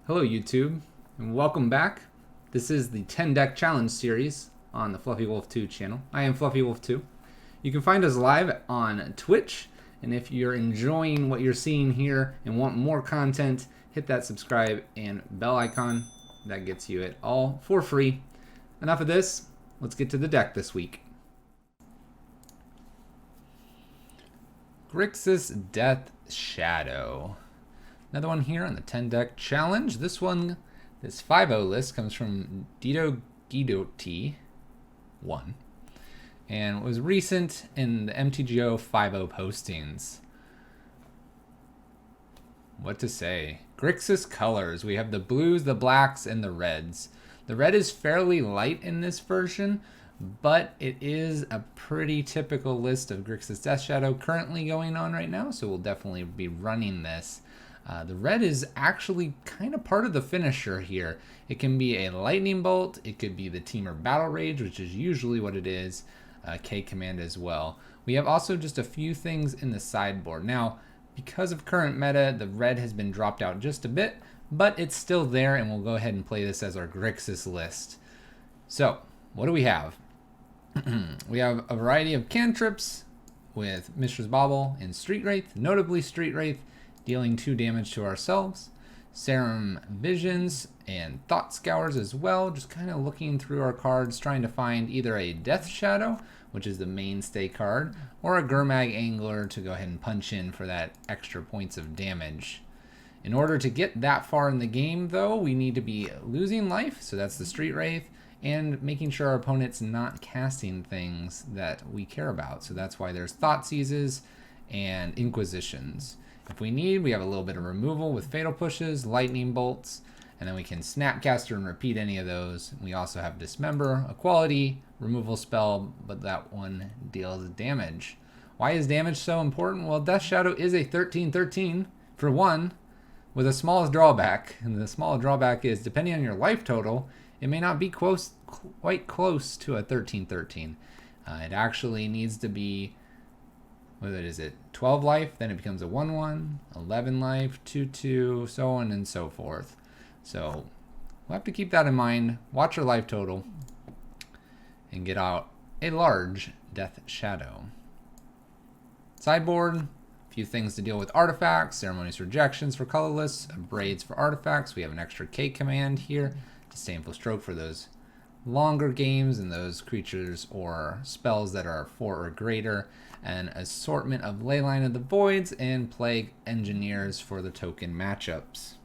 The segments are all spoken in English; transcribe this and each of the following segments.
Hello YouTube, and welcome back. This is the 10 deck challenge series on the Fluffy Wolf 2 channel. I am Fluffy Wolf 2. You can find us live on Twitch, and if you're enjoying what you're seeing here and want more content, hit that subscribe and bell icon. That gets you it all for free. Enough of this, let's get to the deck this week. Grixis Death Shadow. Another one here on the 10 deck challenge. This 5-0 list comes from Dito Guidotti 1 and was recent in the MTGO 5-0 postings. What to say? Grixis colors. We have the blues, the blacks, and the reds. The red is fairly light in this version, but it is a pretty typical list of Grixis Death Shadow currently going on right now, so we'll definitely be running this. The red is actually kind of part of the finisher here. It can be a lightning bolt, it could be the Teamer Battle Rage, which is usually what it is, K command as well. We have also just a few things in the sideboard. Now, because of current meta, the red has been dropped out just a bit, but it's still there, and we'll go ahead and play this as our Grixis list. So, what do we have? We have a variety of cantrips with Mishra's Bauble and Street Wraith, notably Street Wraith, dealing 2 damage to ourselves. Serum Visions and Thought Scours as well, just kind of looking through our cards, trying to find either a Death Shadow, which is the mainstay card, or a Gurmag Angler to go ahead and punch in for that extra points of damage. In order to get that far in the game, though, we need to be losing life, so that's the Street Wraith, and making sure our opponent's not casting things that we care about. So that's why there's Thought Seizes and Inquisitions. If we need, we have a little bit of removal with Fatal Pushes, Lightning Bolts, and then we can Snapcaster and repeat any of those. We also have Dismember, a quality removal spell, but that one deals damage. Why is damage so important? Well, Death Shadow is a 13/13 for 1, with a smallest drawback. And the small drawback is, depending on your life total, it may not be quite close to a 13/13. It actually needs to be, what is it, 12 life, then it becomes a 1/1, 11 life, 2/2, so on and so forth. So we'll have to keep that in mind, watch your life total, and get out a large Death Shadow. Sideboard, a few things to deal with artifacts, Ceremonious Rejections for colorless, Braids for artifacts. We have an extra K command here, Disdainful Stroke for those longer games and those creatures or spells that are 4 or greater, an assortment of Leyline of the Voids and Plague Engineers for the token matchups.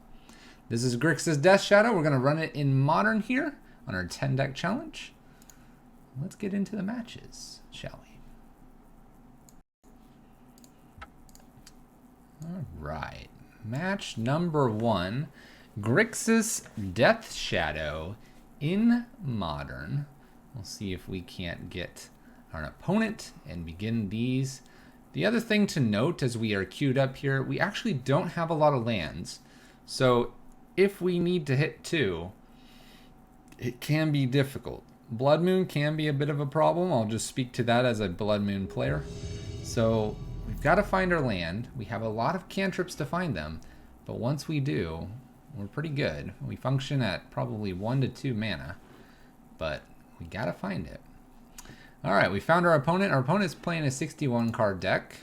This is Grixis Death Shadow. We're going to run it in Modern here on our 10 deck challenge. Let's get into the matches, shall we? All right, match number 1, Grixis Death Shadow in Modern. We'll see if we can't get our opponent and begin these. The other thing to note as we are queued up here, we actually don't have a lot of lands. So if we need to hit 2, it can be difficult. Blood Moon can be a bit of a problem. I'll just speak to that as a Blood Moon player. So we've got to find our land. We have a lot of cantrips to find them, but once we do, we're pretty good. We function at probably 1 to 2 mana, but we got to find it. All right, we found our opponent. Our opponent's playing a 61 card deck.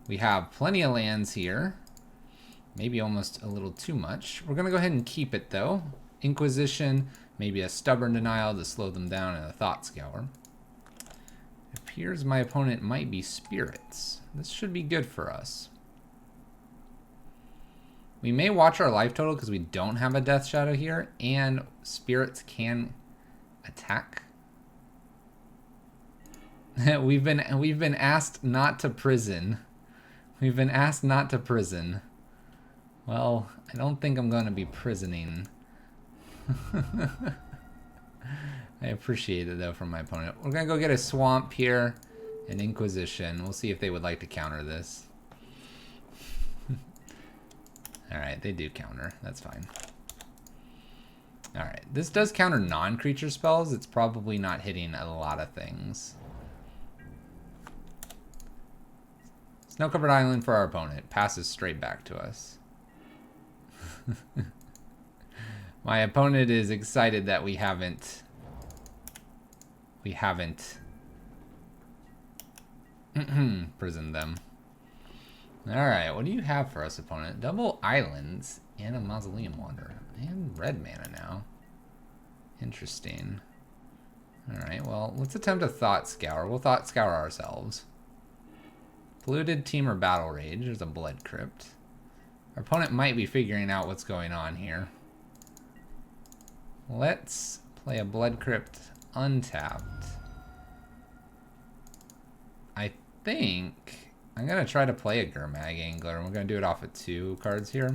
We have plenty of lands here. Maybe almost a little too much. We're going to go ahead and keep it, though. Inquisition, maybe a Stubborn Denial to slow them down, and a Thought Scour. It appears my opponent might be Spirits. This should be good for us. We may watch our life total because we don't have a Death Shadow here, and Spirits can attack. We've been asked not to prison. We've been asked not to prison. Well, I don't think I'm going to be prisoning. I appreciate it though from my opponent. We're going to go get a Swamp here, an Inquisition. We'll see if they would like to counter this. Alright, they do counter. That's fine. Alright, this does counter non-creature spells. It's probably not hitting a lot of things. Snow-covered island for our opponent. Passes straight back to us. My opponent is excited that we haven't prisoned them. Alright, what do you have for us, opponent? Double islands and a mausoleum wanderer. And red mana now. Interesting. Alright, well, let's attempt a thought scour. We'll thought scour ourselves. Polluted Teamer Battle Rage. There's a blood crypt. Our opponent might be figuring out what's going on here. Let's play a blood crypt untapped. I think I'm gonna try to play a Gurmag Angler, and we're gonna do it off of 2 cards here.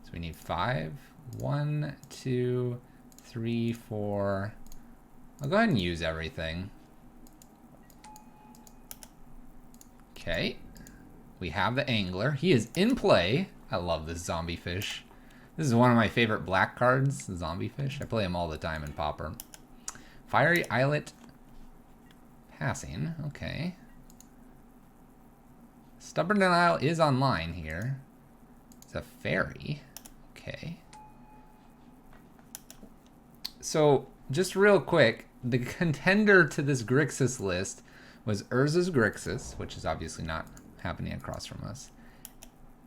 So we need 5. 1, 2, 3, 4. I'll go ahead and use everything. Okay. We have the Angler. He is in play. I love this zombie fish. This is one of my favorite black cards, the zombie fish. I play him all the time in Pauper. Fiery Islet passing. Okay. Stubborn Denial is online here. It's a fairy. Okay. So, just real quick, the contender to this Grixis list was Urza's Grixis, which is obviously not happening across from us.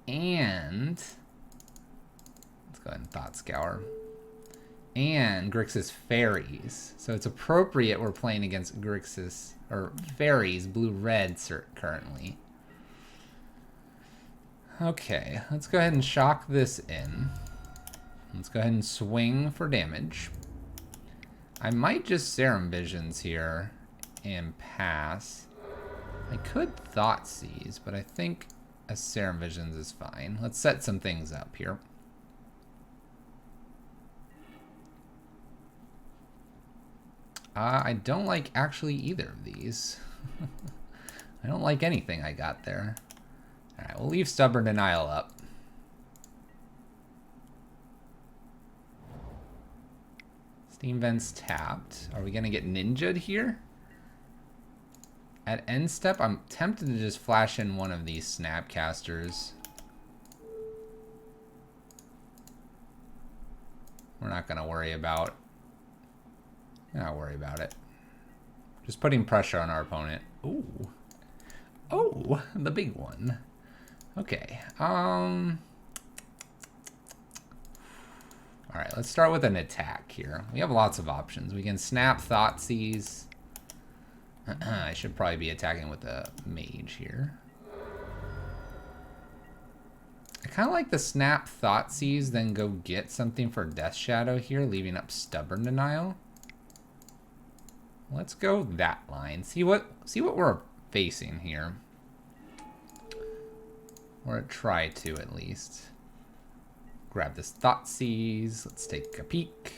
And let's go ahead and Thought Scour. And Grixis Fairies. So it's appropriate we're playing against Grixis, or Fairies, blue-red currently. Okay, let's go ahead and shock this in. Let's go ahead and swing for damage. I might just Serum Visions here and pass. I could Thought Seize, but I think a Serum Visions is fine. Let's set some things up here. I don't like actually either of these. I don't like anything I got there. Alright, we'll leave Stubborn Denial up. Steam Vents tapped. Are we going to get ninja'd here? At end step, I'm tempted to just flash in one of these Snapcasters. We're not going to worry about... Not worry about it. Just putting pressure on our opponent. Ooh. Oh, the big one. Okay. Alright, let's start with an attack here. We have lots of options. We can snap Thoughtseize. I should probably be attacking with a mage here. I kind of like the snap Thoughtseize, then go get something for Death Shadow here, leaving up Stubborn Denial. Let's go that line. See what we're facing here. Or try to, at least. Grab this Thoughtseize. Let's take a peek.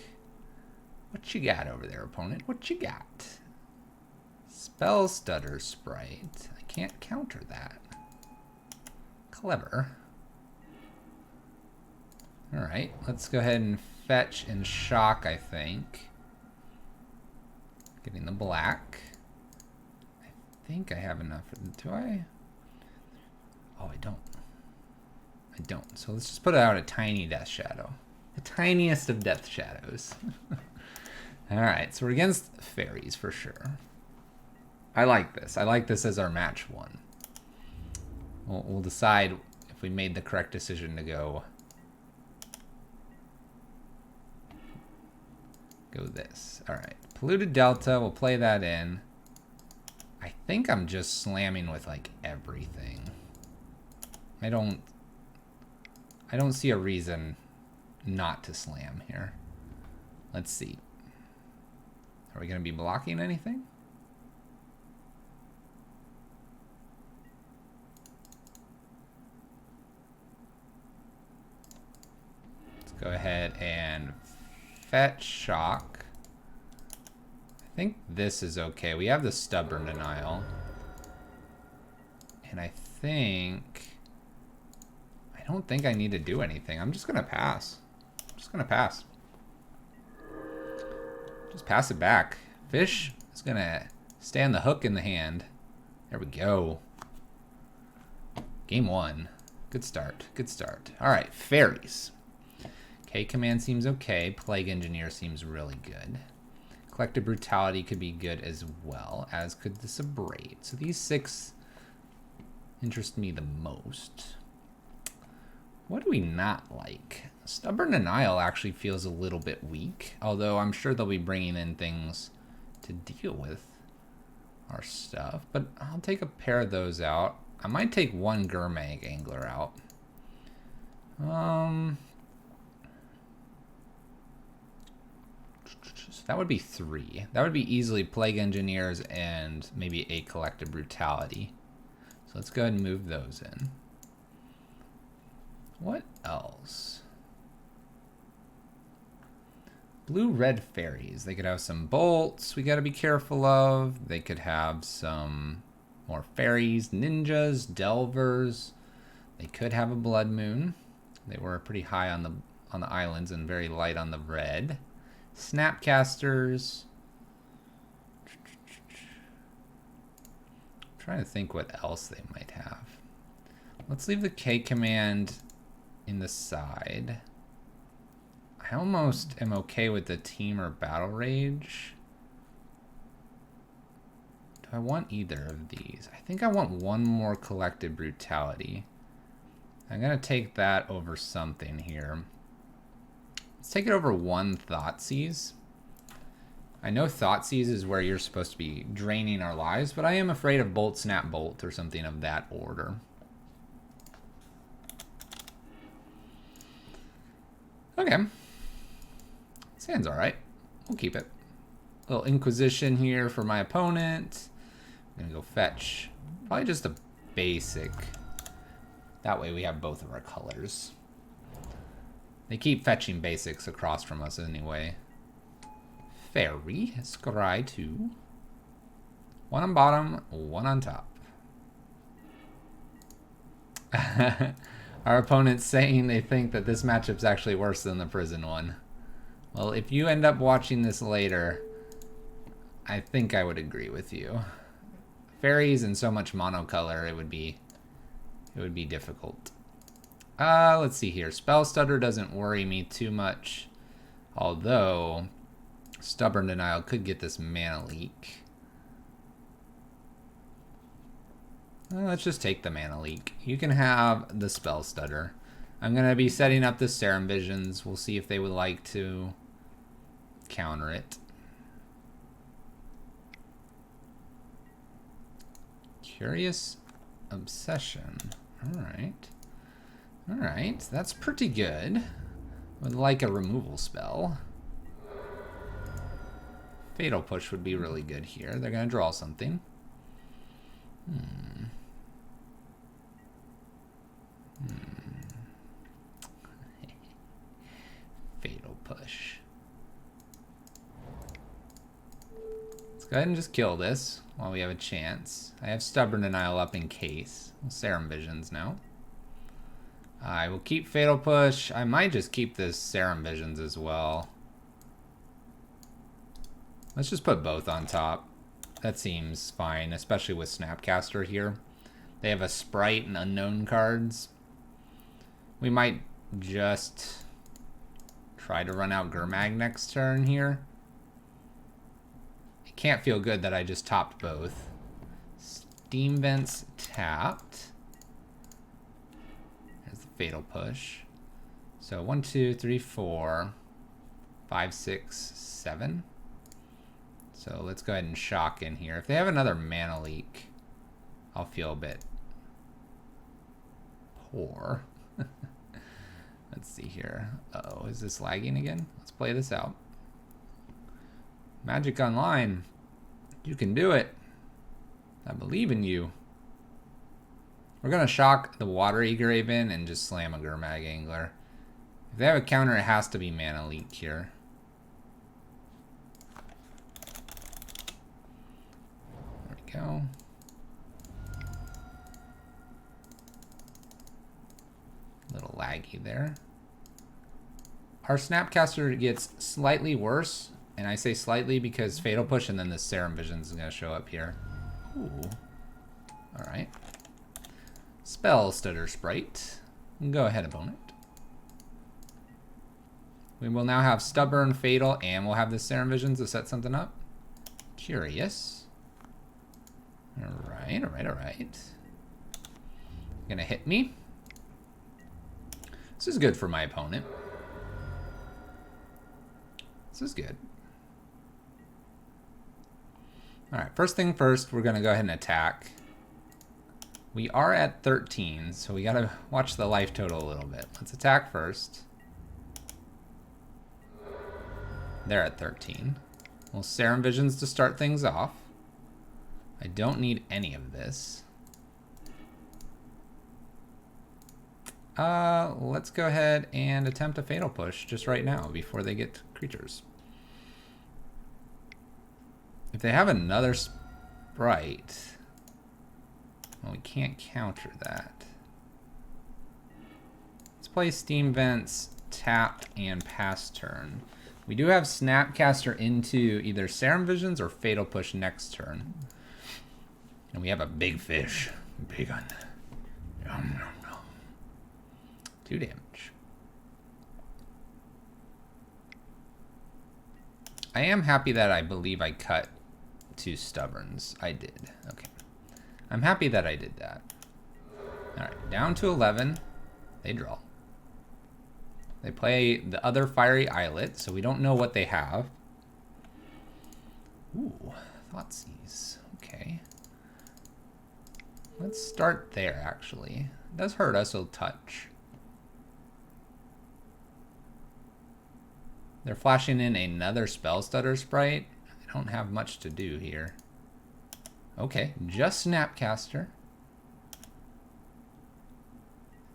What you got over there, opponent? What you got? Spell Stutter Sprite. I can't counter that. Clever. Alright, let's go ahead and fetch and shock, I think. Getting the black. I think I have enough. Do I? Oh, I don't. I don't. So let's just put out a tiny Death Shadow. The tiniest of Death Shadows. Alright, so we're against fairies for sure. I like this. I like this as our match 1. We'll decide if we made the correct decision to go this. Alright. Polluted Delta, we'll play that in. I think I'm just slamming with like everything. I don't see a reason not to slam here. Let's see. Are we going to be blocking anything? Let's go ahead and fetch shock. I think this is okay. We have the Stubborn Denial. And I don't think I need to do anything. I'm just going to pass. I'm just going to pass. Just pass it back. Fish is going to stay on the hook in the hand. There we go. Game 1. Good start. Good start. All right, fairies. K command seems okay. Plague Engineer seems really good. Collective Brutality could be good as well, as could this Abrade. So these 6 interest me the most. What do we not like? Stubborn Denial actually feels a little bit weak, although I'm sure they'll be bringing in things to deal with our stuff. But I'll take a pair of those out. I might take 1 Gurmag Angler out. So that would be 3. That would be easily Plague Engineers and maybe a Collective Brutality. So let's go ahead and move those in. What else? Blue-red fairies. They could have some bolts we gotta be careful of. They could have some more fairies, ninjas, delvers. They could have a blood moon. They were pretty high on the islands and very light on the red. Snapcasters. I'm trying to think what else they might have. Let's leave the K command in the side. I almost am okay with the team or battle rage. Do I want either of these? I think I want 1 more collective brutality. I'm gonna take that over something here. Let's take it over 1 Thoughtseize. I know Thoughtseize is where you're supposed to be draining our lives, but I am afraid of Bolt Snap Bolt or something of that order. Okay. Sounds alright. We'll keep it. Little Inquisition here for my opponent. I'm gonna go fetch probably just a basic. That way we have both of our colors. They keep fetching basics across from us anyway. Fairy, scry 2. 1 on bottom, 1 on top. Our opponent's saying they think that this matchup's actually worse than the prison one. Well, if you end up watching this later, I think I would agree with you. Fairies and so much monocolor, it would be difficult. Let's see here. Spell Stutter doesn't worry me too much, although Stubborn Denial could get this mana leak. Let's just take the mana leak. You can have the Spell Stutter. I'm going to be setting up the Serum Visions. We'll see if they would like to counter it. Curious Obsession. Alright. Alright, that's pretty good. Would like a removal spell. Fatal Push would be really good here. They're going to draw something. Fatal Push. Let's go ahead and just kill this while we have a chance. I have Stubborn Denial up in case. Serum Visions now. I will keep Fatal Push. I might just keep this Serum Visions as well. Let's just put both on top. That seems fine, especially with Snapcaster here. They have a Sprite and Unknown cards. We might just try to run out Gurmag next turn here. It can't feel good that I just topped both. Steam Vents tapped. There's the Fatal Push. So 1, 2, 3, 4, 5, 6, 7. So let's go ahead and shock in here. If they have another mana leak, I'll feel a bit poor. Let's see here. Uh-oh, is this lagging again? Let's play this out. Magic Online. You can do it. I believe in you. We're going to shock the Water Eagraven and just slam a Gurmag Angler. If they have a counter, it has to be mana leak here. There we go. Little laggy there. Our Snapcaster gets slightly worse, and I say slightly because Fatal Push and then the Serum Vision is going to show up here. Ooh. Alright. Spell Stutter Sprite. Go ahead, opponent. We will now have Stubborn, Fatal, and we'll have the Serum Visions to set something up. Curious. Alright, alright, alright. Gonna hit me. This is good for my opponent. This is good. Alright, first thing first, we're gonna go ahead and attack. We are at 13, so we gotta watch the life total a little bit. Let's attack first. They're at 13. Well, Serum Visions to start things off. I don't need any of this. Let's go ahead and attempt a Fatal Push just right now before they get creatures. If they have another Sprite, well, we can't counter that. Let's play Steam Vents, tap, and pass turn. We do have Snapcaster into either Serum Visions or Fatal Push next turn. And we have a big fish. Big one. Yum, yum, yum. 2 damage. I am happy that I believe I cut 2 Stubborns. I did. Okay. I'm happy that I did that. Alright, down to 11. They draw. They play the other Fiery Islet, so we don't know what they have. Ooh, Thoughtseize. Okay. Let's start there, actually. It does hurt us a touch. They're flashing in another Spell Stutter Sprite. I don't have much to do here. Okay, just Snapcaster.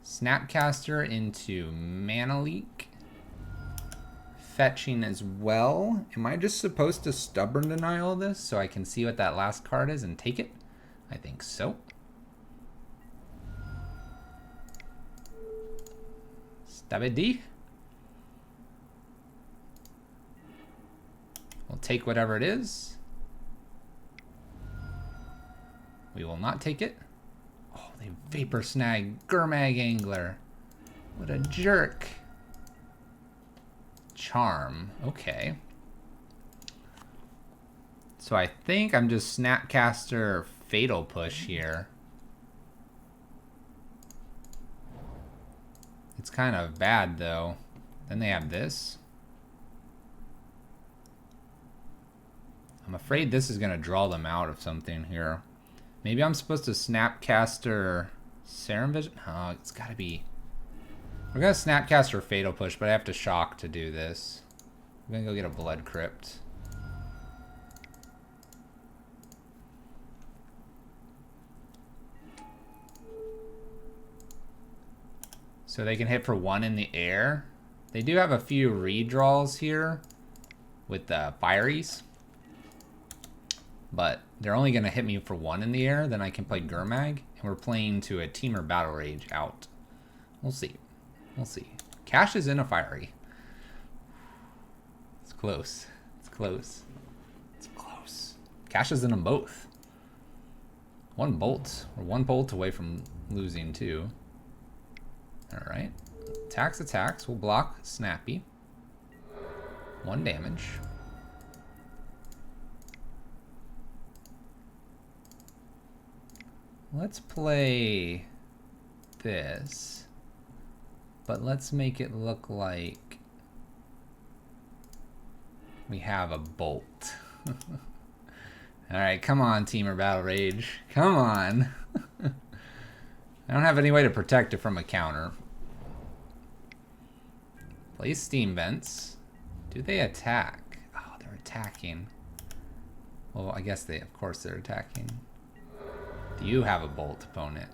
Snapcaster into Mana Leak. Fetching as well. Am I just supposed to Stubborn Denial this so I can see what that last card is and take it? I think so. Stabby. We'll take whatever it is. We will not take it. Oh, they Vapor Snag Gurmag Angler. What a jerk. Charm. Okay. So I think I'm just Snapcaster Fatal Push here. It's kind of bad though. Then they have this. I'm afraid this is going to draw them out of something here. Maybe I'm supposed to Snapcaster Serum Vision? Oh, it's got to be... We're going to Snapcaster Fatal Push, but I have to Shock to do this. I'm going to go get a Blood Crypt. So they can hit for 1 in the air. They do have a few redraws here with the Firies. But they're only going to hit me for 1 in the air. Then I can play Gurmag. And we're playing to a Teamer Battle Rage out. We'll see. We'll see. Cash is in a Fiery. It's close. It's close. It's close. Cash is in them both. 1 bolt. We're 1 bolt away from losing too. Alright. Attacks. We'll block Snappy. 1 damage. Let's play this, but let's make it look like we have a bolt. Alright, come on, Teamer Battle Rage. Come on. I don't have any way to protect it from a counter. Play Steam Vents. Do they attack? Oh, they're attacking. Well, I guess of course they're attacking. Do you have a bolt, opponent?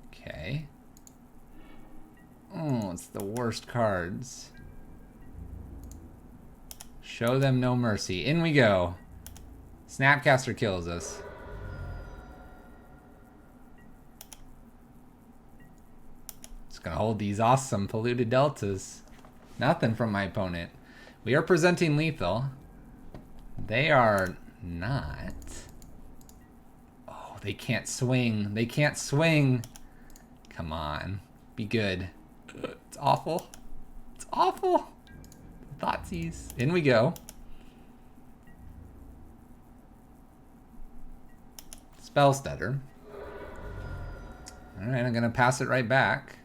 Okay. Oh, it's the worst cards. Show them no mercy. In we go. Snapcaster kills us. Just gonna hold these awesome polluted deltas. Nothing from my opponent. We are presenting lethal. They are not. They can't swing. They can't swing. Come on. Be good. It's awful. Awful. Thoughtseize. In we go. Spell stutter. Alright, I'm gonna pass it right back.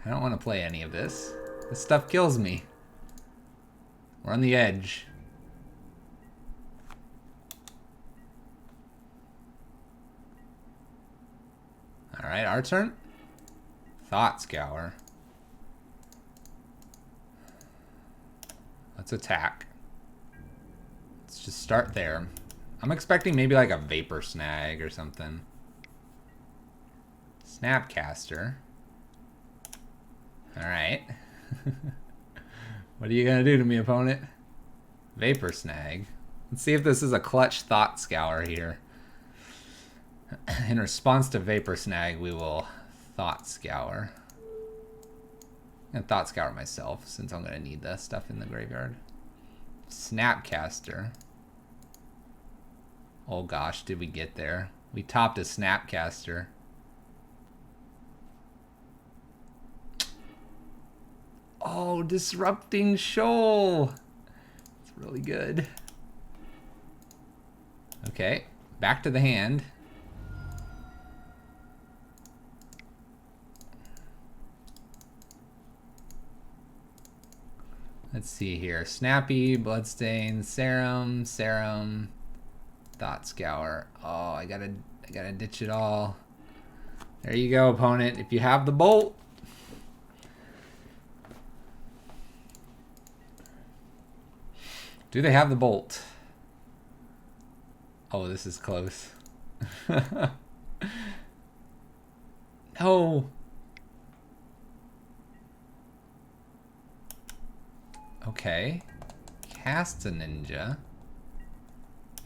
I don't want to play any of this. This stuff kills me. We're on the edge. Alright, our turn. Thought Scour. Let's attack. Let's just start there. I'm expecting maybe like a Vapor Snag or something. Snapcaster. Alright. What are you gonna do to me, opponent? Vapor Snag. Let's see if this is a clutch Thought Scour here. In response to Vapor Snag, we will Thought Scour. I'm gonna Thought Scour myself, since I'm gonna need that stuff in the graveyard. Snapcaster. Oh gosh, did we get there? We topped a Snapcaster. Oh, Disrupting Shoal. It's really good. Okay, back to the hand. Let's see here. Snappy, Bloodstain, Serum, Thought Scour. Oh, I gotta ditch it all. There you go, opponent. If you have the bolt. Do they have the bolt? Oh, this is close. No. Okay. Cast a ninja.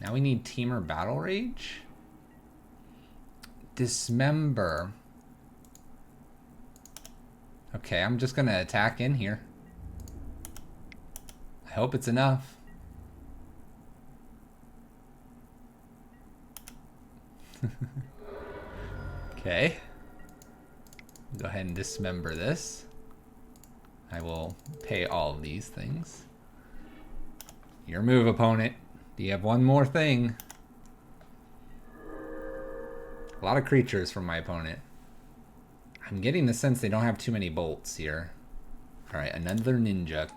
Now we need Teamer Battle Rage. Dismember. Okay, I'm just gonna attack in here. I hope it's enough. Okay. Go ahead and dismember this. I will pay all of these things. Your move, opponent. Do you have one more thing? A lot of creatures from my opponent. I'm getting the sense they don't have too many bolts here. Alright, another ninja.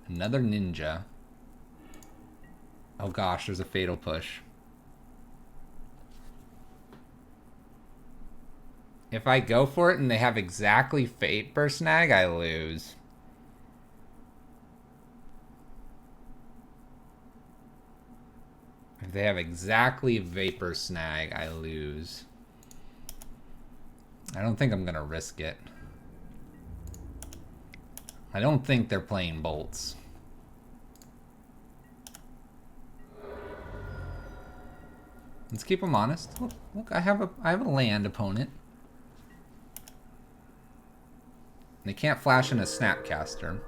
Another ninja. Oh gosh, there's a fatal push. If I go for it and they have exactly Vapor Snag, I lose. If they have exactly Vapor Snag, I lose. I don't think I'm gonna risk it. I don't think they're playing bolts. Let's keep them honest. Look, I have a land, opponent. They can't flash in a Snapcaster.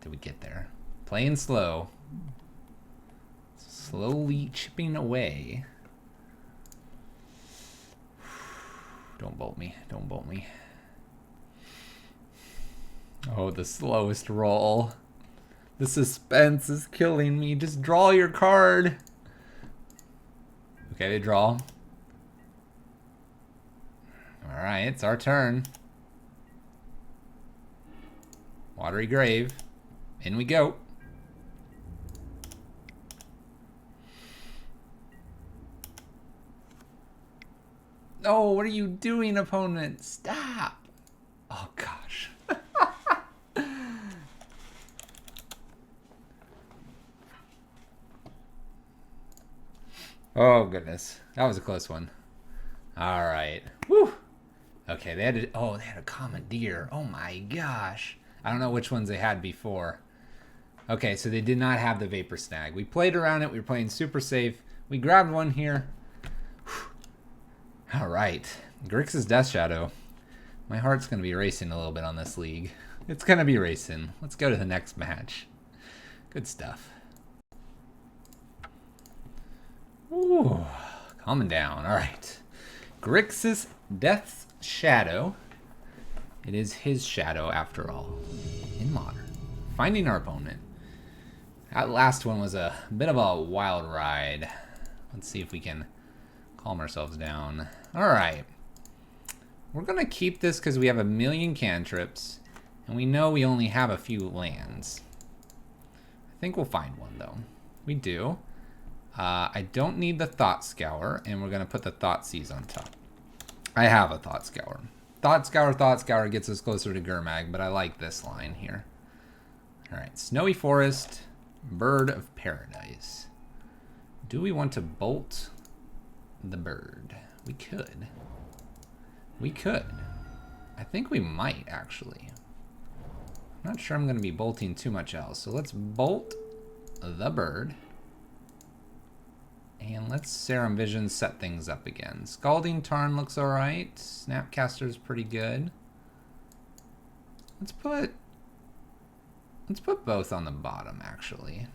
Did we get there? Playing slow. Slowly chipping away. Don't bolt me. Don't bolt me. Oh, the slowest roll. The suspense is killing me. Just draw your card. Okay, they draw. Alright, it's our turn. Watery Grave. In we go. Oh, what are you doing, opponent? Stop. Oh, gosh. Oh, goodness. That was a close one. All right. Woo. Okay, they had a Commandeer. Oh, my gosh. I don't know which ones they had before. Okay, so they did not have the Vapor Snag. We played around it. We were playing super safe. We grabbed one here. All right. Grixis Death Shadow. My heart's going to be racing a little bit on this league. It's going to be racing. Let's go to the next match. Good stuff. Ooh, calming down. All right. Grixis Death shadow. It is his shadow after all. In modern. Finding our opponent. That last one was a bit of a wild ride. Let's see if we can calm ourselves down. Alright. We're going to keep this because we have a million cantrips. And we know we only have a few lands. I think we'll find one though. We do. I don't need the Thought Scour. And we're going to put the Thoughtseize on top. I have a Thought Scour. Thought Scour gets us closer to Gurmag. But I like this line here. Alright. Snowy Forest. Bird of Paradise. Do we want to bolt the bird? We could. We could. I think we might, actually. I'm not sure I'm going to be bolting too much else. So let's bolt the bird. And let's Serum Vision set things up again. Scalding Tarn looks alright. Snapcaster's pretty good. Let's put both on the bottom, actually.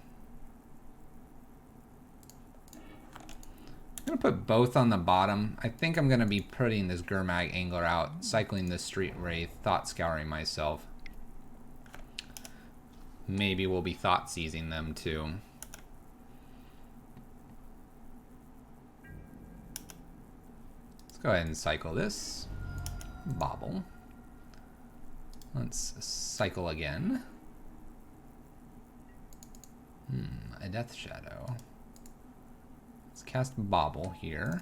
I'm going to put both on the bottom. I think I'm going to be putting this Gurmag Angler out, cycling this Street Wraith, Thought Scouring myself. Maybe we'll be Thought Seizing them too. Let's go ahead and cycle this. Bobble. Let's cycle again. A Death Shadow. Let's cast Bobble here.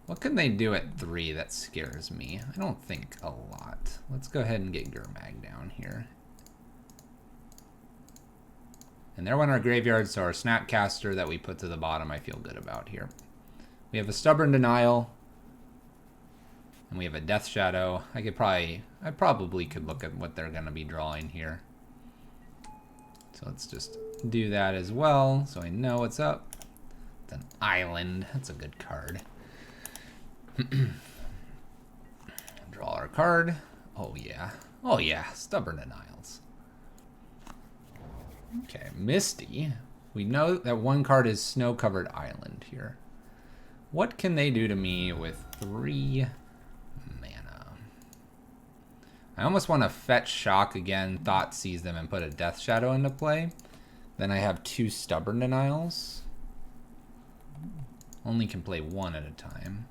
What can they do at 3 that scares me? I don't think a lot. Let's go ahead and get Gurmag down here. And there went our graveyard, so our Snapcaster that we put to the bottom I feel good about here. We have a Stubborn Denial. And we have a Death Shadow. I probably could look at what they're going to be drawing here. So let's just do that as well, so I know what's up. It's an island. That's a good card. Draw our card. Oh yeah. Oh yeah. Stubborn Denials. Okay, Misty. We know that one card is Snow-Covered Island here. What can they do to me with 3 mana? I almost want to fetch Shock again, Thought Seize them, and put a Death Shadow into play. Then I have 2 Stubborn Denials. Only can play 1 at a time.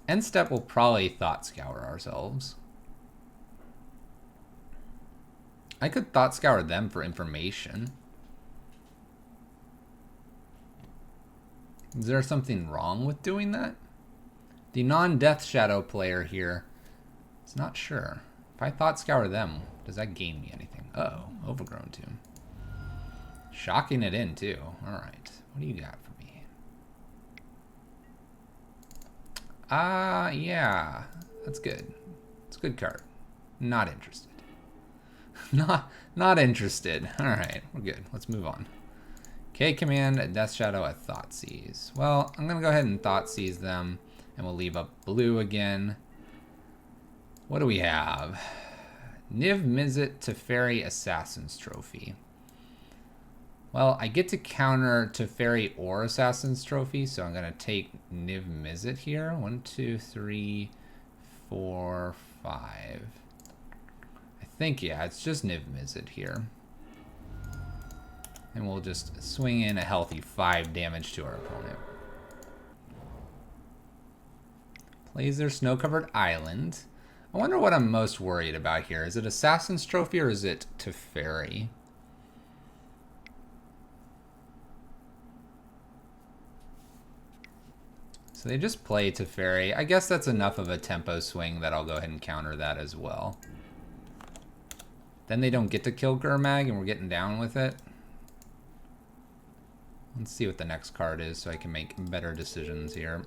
End step will probably Thought Scour ourselves. I could Thought Scour them for information. Is there something wrong with doing that? The non-Death Shadow player here is not sure. If I Thought Scour them, does that gain me anything? Uh-oh, Overgrown Tomb. Shocking it in, too. Alright, what do you got for me? Yeah. That's good. It's a good card. Not interested. Not interested. Alright, we're good. Let's move on. K command, a Death Shadow, a Thoughtseize. Well, I'm going to go ahead and Thoughtseize them, and we'll leave up blue again. What do we have? Niv Mizzet Teferi Assassin's Trophy. Well, I get to counter Teferi or Assassin's Trophy, so I'm going to take Niv Mizzet here. 1, 2, 3, 4, 5. I think, yeah, it's just Niv Mizzet here. And we'll just swing in a healthy 5 damage to our opponent. Plays their Snow-Covered Island. I wonder what I'm most worried about here. Is it Assassin's Trophy or is it Teferi? So they just play Teferi. I guess that's enough of a tempo swing that I'll go ahead and counter that as well. Then they don't get to kill Gurmag and we're getting down with it. Let's see what the next card is so I can make better decisions here.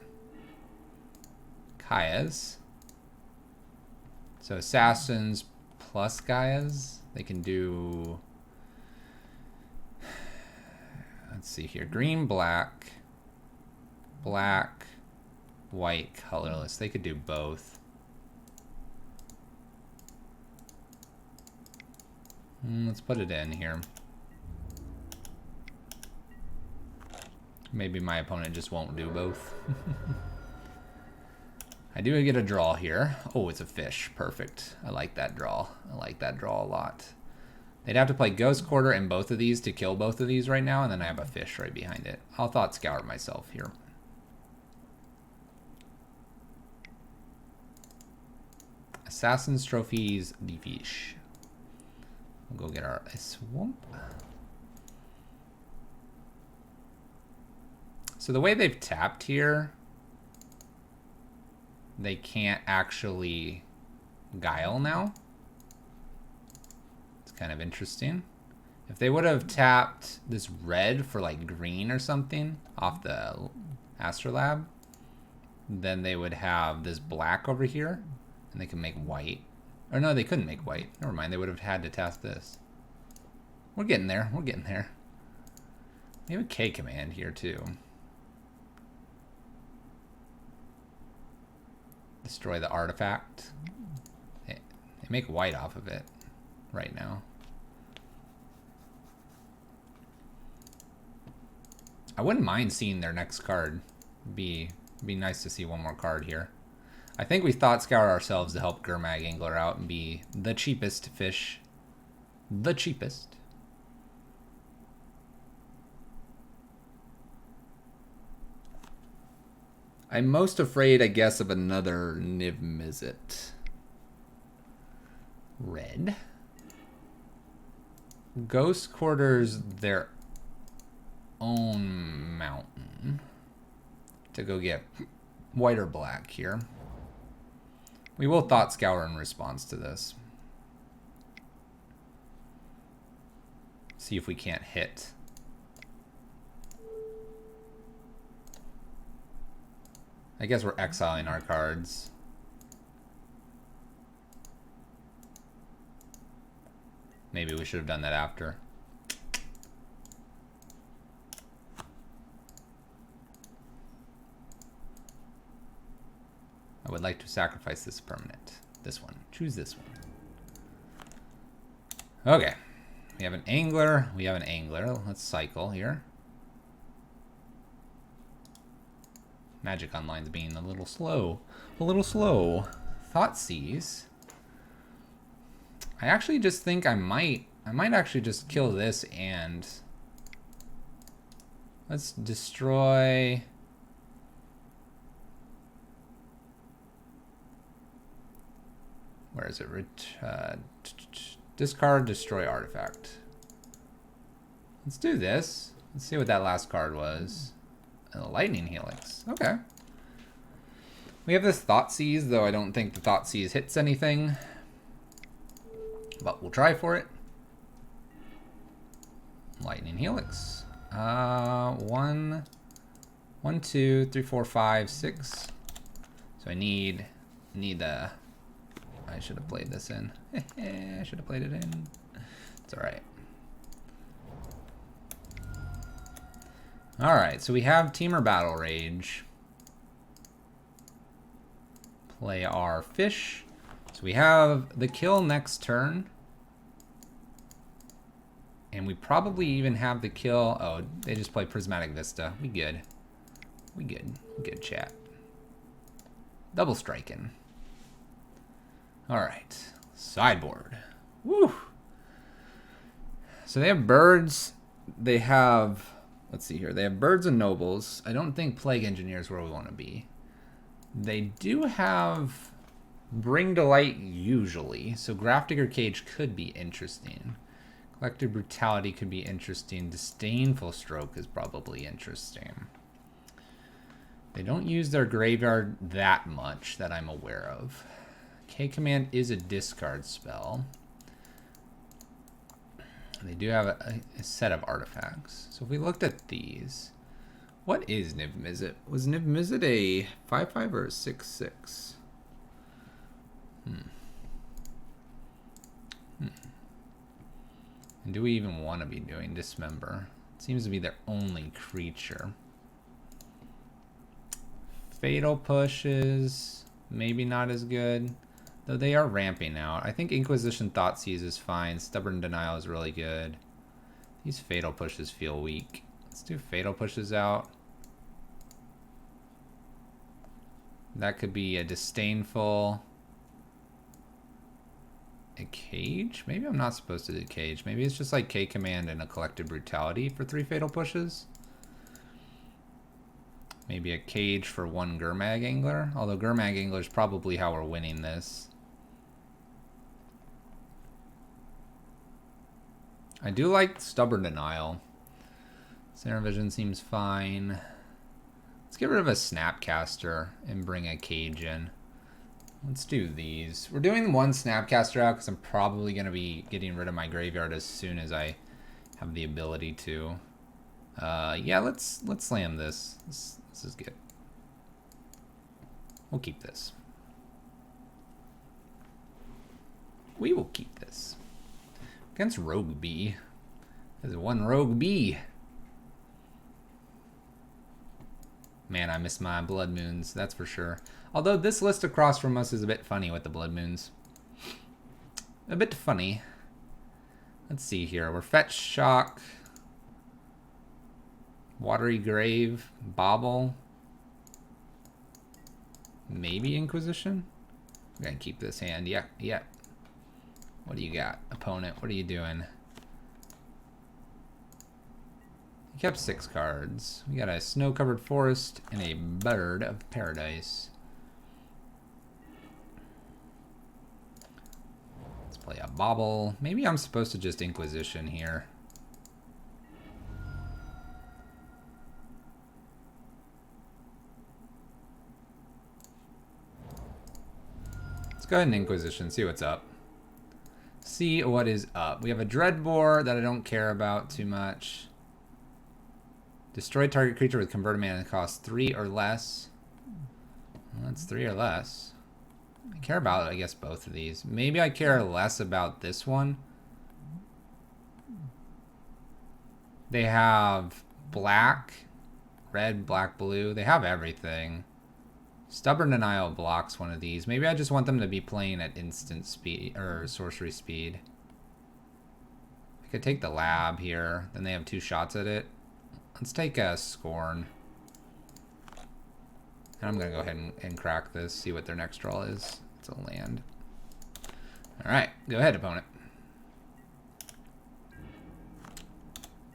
Kaya's. So Assassins plus Gaia's. They can do... Let's see here. Green, black. Black, white, colorless. They could do both. Let's put it in here. Maybe my opponent just won't do both. I do get a draw here. Oh, it's a fish. Perfect. I like that draw. I like that draw a lot. They'd have to play Ghost Quarter in both of these to kill both of these right now, and then I have a fish right behind it. I'll Thought Scour myself here. Assassin's Trophies, beefy. We'll go get our swamp. So the way they've tapped here, they can't actually Guile now. It's kind of interesting. If they would have tapped this red for like green or something off the Astrolabe, then they would have this black over here, and they can make white. Or no, they couldn't make white. Never mind, they would have had to tap this. We're getting there, we're getting there. We have a K command here too. Destroy the artifact. They make white off of it right now. I wouldn't mind seeing their next card. Be nice to see one more card here. I think we Thought Scour ourselves to help Gurmag Angler out and be the cheapest fish. The cheapest. I'm most afraid, I guess, of another Niv Mizzet. Red. Ghost Quarters their own mountain to go get white or black here. We will Thought Scour in response to this. See if we can't hit. I guess we're exiling our cards. Maybe we should have done that after. I would like to sacrifice this permanent. This one. Choose this one. Okay. We have an angler. We have an angler. Let's cycle here. Magic Online's being a little slow. A little slow. Thoughtseize. I actually just think I might actually just kill this and let's destroy. Where is it? Discard, destroy artifact. Let's do this. Let's see what that last card was. A lightning helix. Okay. We have this Thoughtseize, though I don't think the Thoughtseize hits anything. But we'll try for it. Lightning helix. 1, 2, 3, 4, 5, 6. So I need a. I should have played this in. I should have played it in. It's all right. All right, so we have Teamer Battle Rage. Play our fish. So we have the kill next turn. And we probably even have the kill. Oh, they just play Prismatic Vista. We good. We good. We good, chat. Double striking. All right, sideboard. Woo! So they have birds. They have, let's see here. They have birds and nobles. I don't think Plague Engineer is where we want to be. They do have Bring to Light usually. So Grafdigger Cage could be interesting. Collective Brutality could be interesting. Disdainful Stroke is probably interesting. They don't use their graveyard that much that I'm aware of. K command is a discard spell. They do have a set of artifacts. So if we looked at these, what is Niv Mizzet? Was Niv Mizzet a 5/5 or a 6/6? And do we even want to be doing Dismember? It seems to be their only creature. Fatal Pushes, maybe not as good. Though they are ramping out. I think Inquisition Thoughtseize is fine. Stubborn Denial is really good. These Fatal Pushes feel weak. Let's do Fatal Pushes out. That could be a disdainful. A cage? Maybe I'm not supposed to do cage. Maybe it's just like K command and a collective brutality for 3 fatal pushes. Maybe a cage for 1 Gurmag Angler. Although Gurmag Angler is probably how we're winning this. I do like Stubborn Denial. Center Vision seems fine. Let's get rid of a Snapcaster and bring a cage in. Let's do these. We're doing 1 Snapcaster out because I'm probably going to be getting rid of my graveyard as soon as I have the ability to. Yeah, let's slam this. This is good. We'll keep this. We will keep this. Against Rogue Bee. There's 1 Rogue Bee. Man, I miss my Blood Moons, that's for sure. Although this list across from us is a bit funny with the Blood Moons. A bit funny. Let's see here. We're Fetch, Shock, Watery Grave, Bobble. Maybe Inquisition? I'm gonna keep this hand. Yeah, yeah. What do you got, opponent? What are you doing? You kept 6 cards. We got a Snow-Covered Forest and a Bird of Paradise. Let's play a Bobble. Maybe I'm supposed to just Inquisition here. Let's go ahead and Inquisition, see what's up. See what is up. We have a Dreadbore that I don't care about too much. Destroy target creature with converted mana cost 3 or less. Well, that's 3 or less. I care about, I guess, both of these. Maybe I care less about this one. They have black, red, black, blue. They have everything. Stubborn Denial blocks one of these. Maybe I just want them to be playing at instant speed, or sorcery speed. I could take the lab here. Then they have 2 shots at it. Let's take a Scorn. And I'm going to go ahead and crack this, see what their next draw is. It's a land. Alright, go ahead, opponent.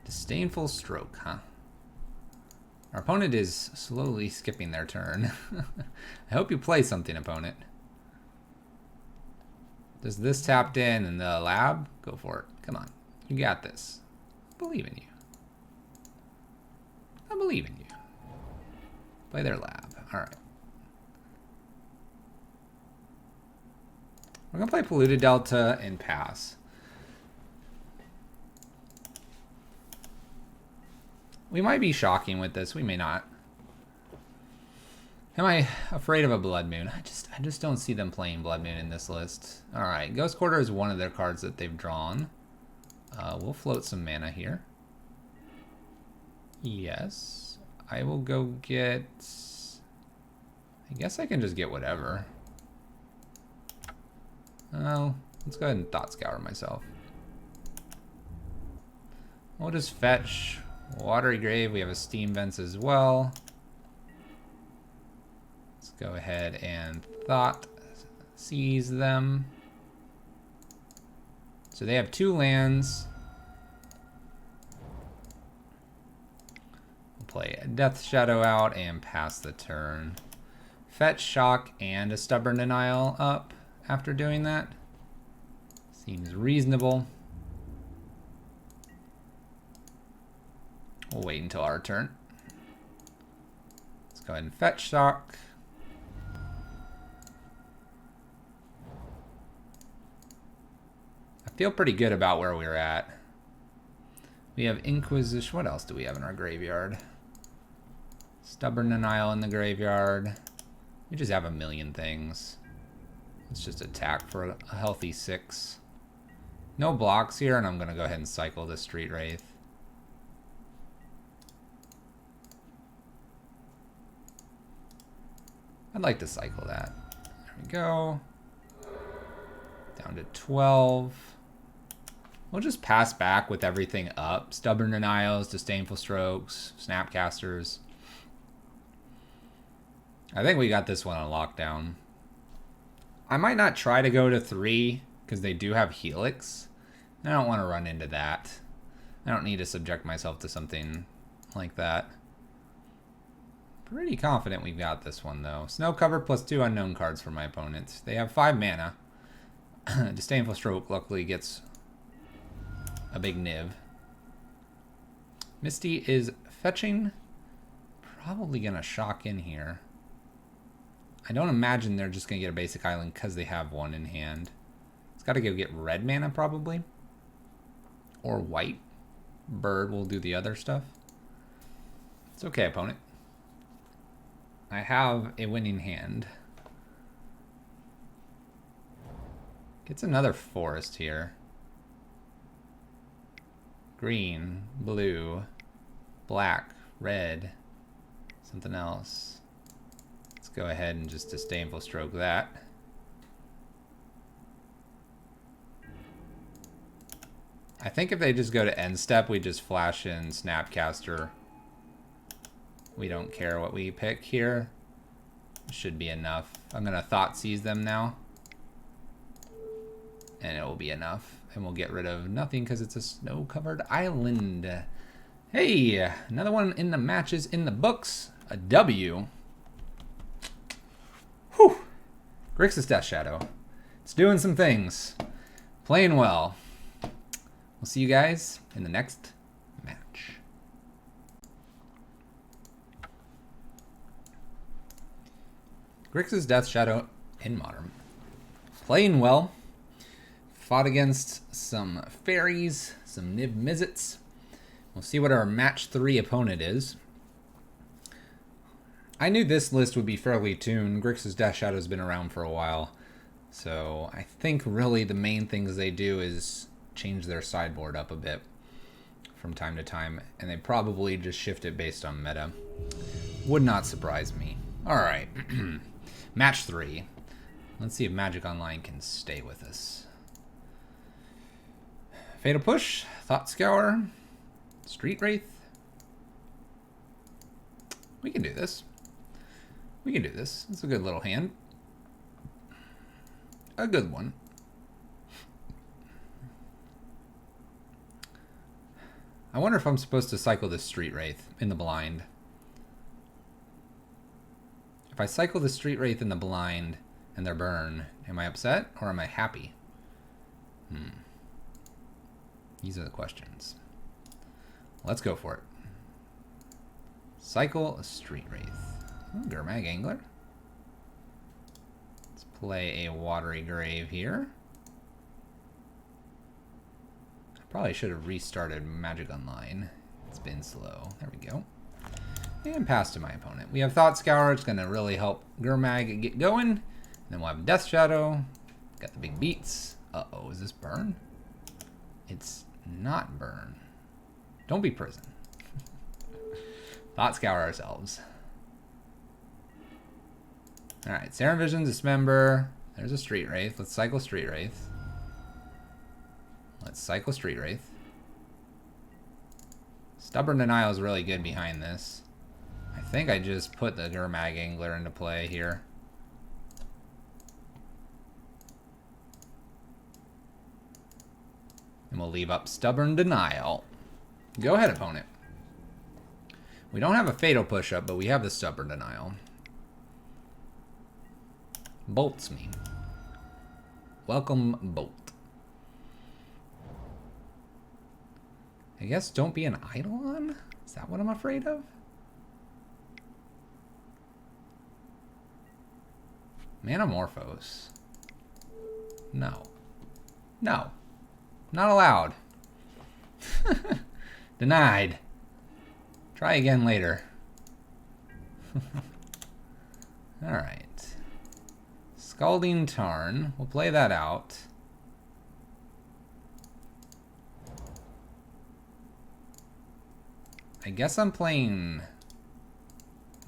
Disdainful Stroke, huh? Our opponent is slowly skipping their turn. I hope you play something, opponent. Does this tapped in the lab? Go for it. Come on. You got this. I believe in you. I believe in you. Play their lab. Alright. We're going to play Polluted Delta and pass. We might be shocking with this. We may not. Am I afraid of a Blood Moon? I just don't see them playing Blood Moon in this list. Alright. Ghost Quarter is one of their cards that they've drawn. We'll float some mana here. Yes. I will go get... I guess I can just get whatever. Oh, let's go ahead and Thought Scour myself. We'll just fetch Watery Grave. We have a Steam Vents as well. Let's go ahead and Thought Seize them. So they have 2 lands. We'll play a Death Shadow out and pass the turn. Fetch, Shock, and a Stubborn Denial up after doing that. Seems reasonable. We'll wait until our turn. Let's go ahead and Fetch, Shock. I feel pretty good about where we're at. We have Inquisition. What else do we have in our graveyard? Stubborn Denial in the graveyard. We just have a million things. Let's just attack for a healthy 6. No blocks here, and I'm going to go ahead and cycle the Street Wraith. I'd like to cycle that. There we go. Down to 12. We'll just pass back with everything up. Stubborn Denials, Disdainful Strokes, Snapcasters. I think we got this one on lockdown. I might not try to go to 3 because they do have Helix. I don't want to run into that. I don't need to subject myself to something like that. Pretty confident we've got this one though. Snow cover plus 2 unknown cards for my opponent. They have 5 mana. Disdainful Stroke luckily gets a big niv. Misty is fetching. Probably gonna shock in here. I don't imagine they're just gonna get a basic island because they have one in hand. It's gotta go get red mana probably. Or white. Bird will do the other stuff. It's okay, opponent. I have a winning hand. Gets another forest here. Green, blue, black, red, something else. Let's go ahead and just Disdainful Stroke that. I think if they just go to end step, we just flash in Snapcaster. We don't care what we pick here. Should be enough. I'm gonna Thought Seize them now. And it will be enough. And we'll get rid of nothing because it's a snow-covered island. Hey, another one in the matches in the books. A W. Whew. Grixis Death Shadow. It's doing some things. Playing well. We'll see you guys in the next match. Grixis Death Shadow in Modern. Playing well. Fought against some fairies, some Nib Mizzets. We'll see what our match 3 opponent is. I knew this list would be fairly tuned. Grixis Death Shadow has been around for a while. So I think really the main things they do is change their sideboard up a bit from time to time. And they probably just shift it based on meta. Would not surprise me. Alright. Match 3. Let's see if Magic Online can stay with us. Fatal Push, Thought Scour, Street Wraith. We can do this. We can do this. It's a good little hand. A good one. I wonder if I'm supposed to cycle this Street Wraith in the blind. If I cycle the Street Wraith in the blind and they're burn, am I upset or am I happy? These are the questions. Let's go for it. Cycle a Street Wraith. Gurmag Angler. Let's play a Watery Grave here. I probably should have restarted Magic Online. It's been slow. There we go. And pass to my opponent. We have Thought Scour. It's going to really help Gurmag get going. And then we'll have Death Shadow. Got the big beats. Uh-oh, is this burn? It's not burn. Don't be prison. Thought Scour ourselves. Alright, Serum Vision, Dismember. There's a Street Wraith. Let's cycle Street Wraith. Let's cycle Street Wraith. Stubborn Denial is really good behind this. I think I just put the Gurmag Angler into play here. And we'll leave up Stubborn Denial. Go ahead, opponent. We don't have a Fatal Push-Up, but we have the Stubborn Denial. Bolts me. Welcome, Bolt. I guess don't be an Eidolon? Is that what I'm afraid of? Manamorphose. No. No. Not allowed. Denied. Try again later. Alright. Scalding Tarn. We'll play that out. I guess I'm playing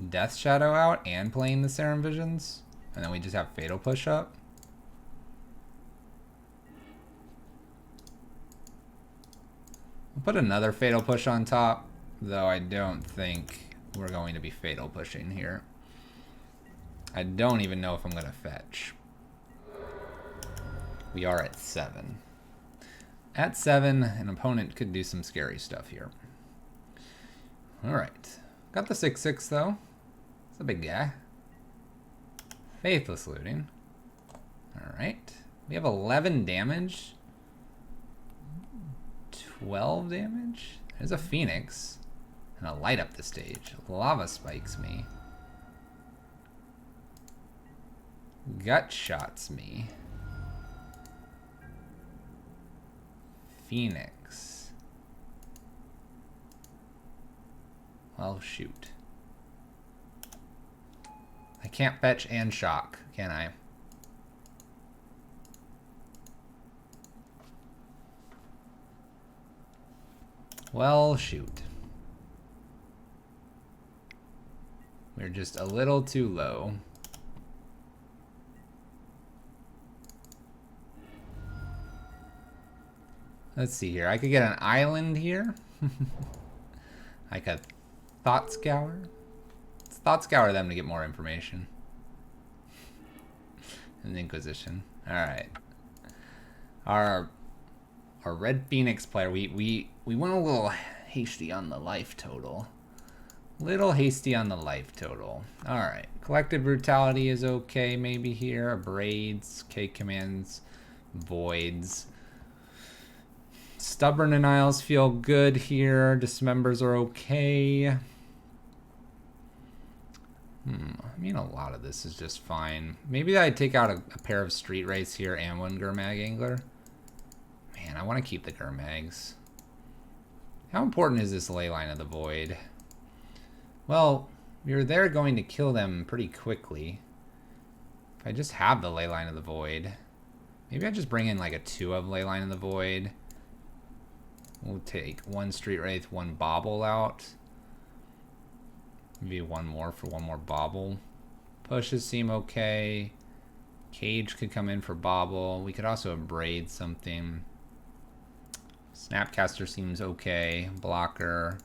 Death Shadow out and playing the Serum Visions. And then we just have Fatal Push up. We'll put another Fatal Push on top, though I don't think we're going to be Fatal Pushing here. I don't even know if I'm gonna fetch. We are at 7. At 7, an opponent could do some scary stuff here. Alright. Got the 6/6 though. It's a big guy. Faithless looting. Alright. We have 11 damage. 12 damage? There's a Phoenix. And a light up the stage. Lava spikes me. Gut shots me. Phoenix. Well, shoot. I can't fetch and shock, can I? Well, shoot. We're just a little too low. Let's see here. I could get an island here. I could thought scour. Let's thought scour them to get more information. An Inquisition. Alright. Our Red Phoenix player, we went a little hasty on the life total. Little hasty on the life total. Alright. Collective Brutality is okay maybe here. Abrades, K commands, voids. Stubborn Denials feel good here. Dismembers are okay. I mean, a lot of this is just fine. Maybe I'd take out a pair of Street Wraiths here and one Gurmag Angler. Man, I want to keep the Gurmags. How important is this Leyline of the Void? Well, you're there going to kill them pretty quickly. If I just have the Leyline of the Void. Maybe I just bring in like a 2 of Leyline of the Void. We'll take 1 Street Wraith, 1 Bobble out. Maybe 1 more for 1 more Bobble. Pushes seem okay. Cage could come in for Bobble. We could also abrade something. Snapcaster seems okay. Blocker.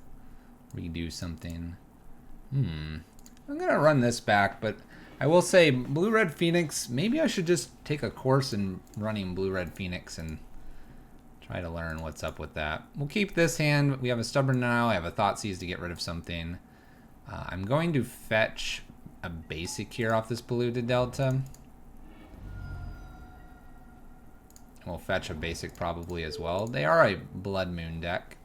Redo something. I'm gonna run this back, but I will say Blue-Red Phoenix, maybe I should just take a course in running Blue-Red Phoenix and try to learn what's up with that. We'll keep this hand. We have a Stubborn Denial. I have a Thoughtseize to get rid of something. I'm going to fetch a basic here off this Polluted Delta. We'll fetch a basic probably as well. They are a Blood Moon deck.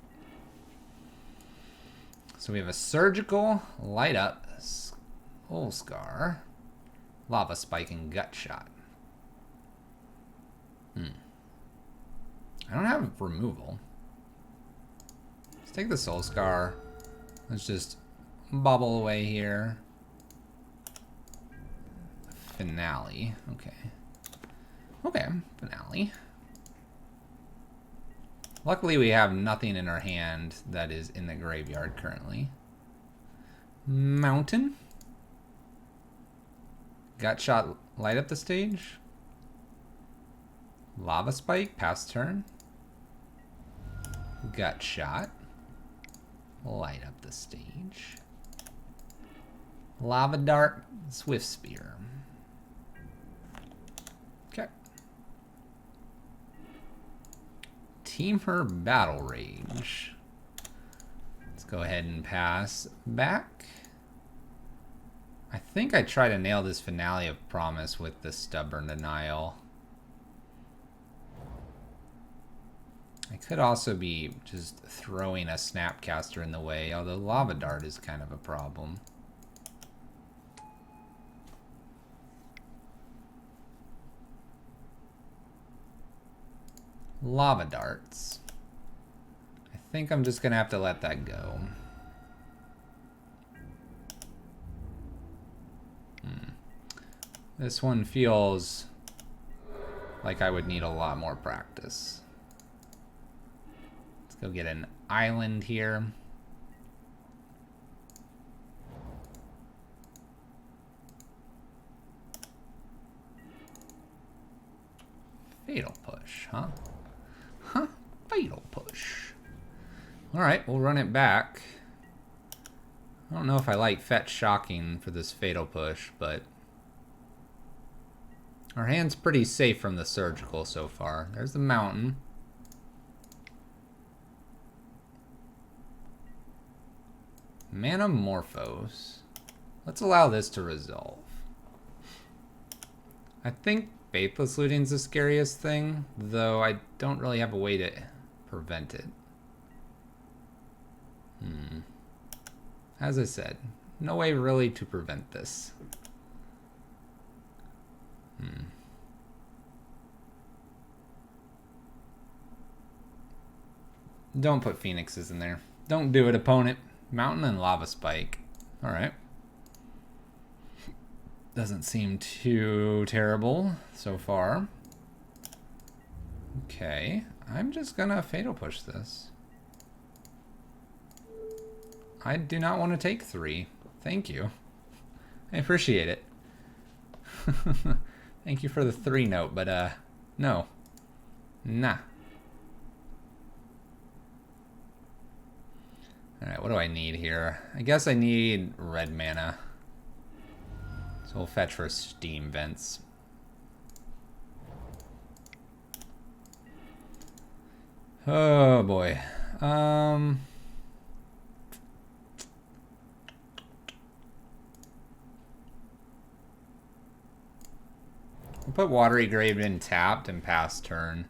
So we have a Surgical, Light Up, Soul Scar, Lava Spike, and Gut Shot. I don't have removal. Let's take the Soul Scar. Let's just bobble away here. Finale. Okay. Okay, Finale. Luckily we have nothing in our hand that is in the graveyard currently. Mountain. Gut Shot, light up the stage. Lava Spike, pass turn. Gut Shot. Light up the stage. Lava Dart, Swift Spear. Okay. Temur Battle Rage. Let's go ahead and pass back. I think I try to nail this Finale of Promise with the Stubborn Denial. I could also be just throwing a Snapcaster in the way, although Lava Dart is kind of a problem. Lava Darts. I think I'm just going to have to let that go. This one feels like I would need a lot more practice. Let's go get an island here. Fatal Push, huh? Huh? Fatal Push. Alright, we'll run it back. I don't know if I like Fetch Shocking for this Fatal Push, but Our hand's pretty safe from the surgical so far. There's the mountain. Metamorphose. Let's allow this to resolve. I think Faithless Looting's the scariest thing, though I don't really have a way to prevent it. As I said, no way really to prevent this. Don't put phoenixes in there. Don't do it, opponent. Mountain and lava spike. Alright. Doesn't seem too terrible so far. Okay. I'm just gonna fatal push this. I do not want to take 3. Thank you. I appreciate it. Thank you for the 3 note, but no. Nah. Alright, what do I need here? I guess I need red mana. So we'll fetch for steam vents. Oh boy. We'll put Watery Grave in tapped and pass turn.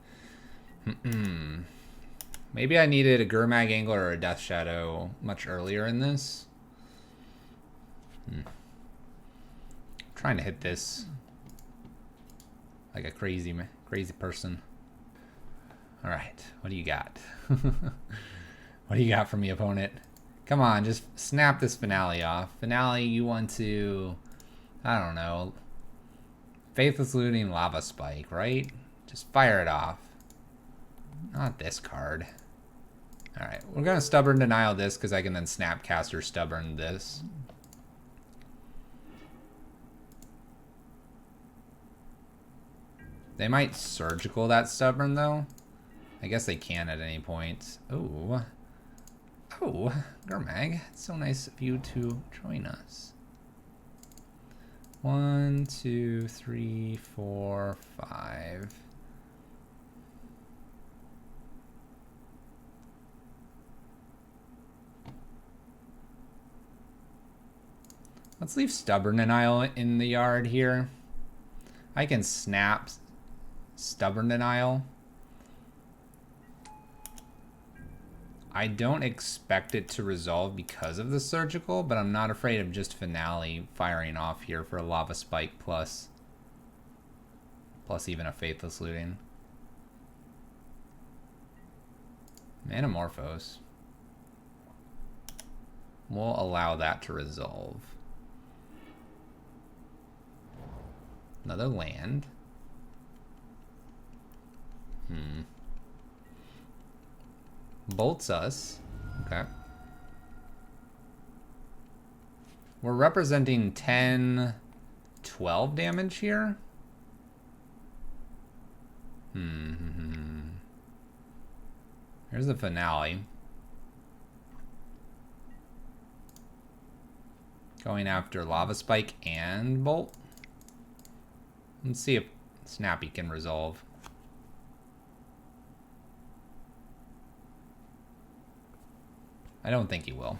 Maybe I needed a Gurmag Angler or a Death Shadow much earlier in this. Trying to hit this like a crazy person. All right, what do you got? What do you got for me, opponent? Come on, just snap this finale off. Finale, you want to, I don't know, Faithless Looting, Lava Spike, right? Just fire it off. Not this card. Alright, we're going to Stubborn Denial this because I can then Snapcaster Stubborn this. They might Surgical that Stubborn though. I guess they can at any point. Oh. Oh, Gurmag. It's so nice of you to join us. 1, 2, 3, 4, 5. Let's leave Stubborn Denial in the yard here. I can snap Stubborn Denial. I don't expect it to resolve because of the surgical, but I'm not afraid of just Finale firing off here for a Lava Spike plus even a Faithless Looting. Metamorphose. We'll allow that to resolve. Another land. Bolts us. Okay. We're representing 10, 12 damage here. Here's the finale. Going after Lava Spike and Bolt. Let's see if Snappy can resolve. I don't think he will.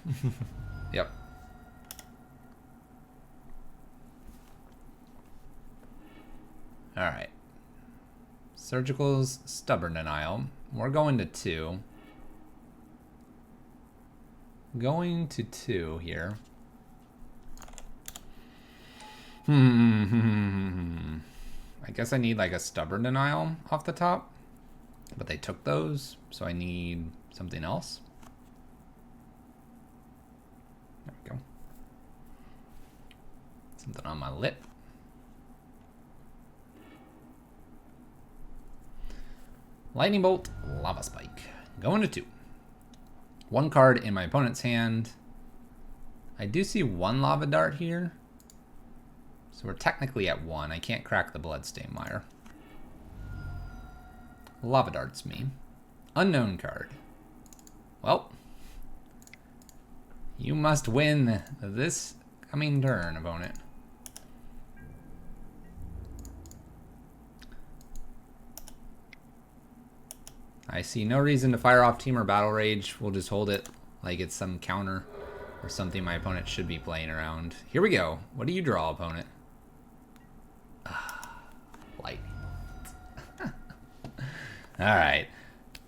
Yep. Alright. Surgical's Stubborn Denial. We're going to 2. Going to 2 here. I guess I need like a Stubborn Denial off the top. But they took those, so I need something else. There we go. Something on my lip. Lightning Bolt, Lava Spike. Going to 2. 1 card in my opponent's hand. I do see 1 Lava Dart here. So we're technically at 1. I can't crack the Bloodstained Mire. Lava Dart's me. Unknown card. Well, you must win this coming turn, opponent. I see no reason to fire off Team or Battle Rage. We'll just hold it like it's some counter or something my opponent should be playing around. Here we go. What do you draw, opponent? Lightning. Alright.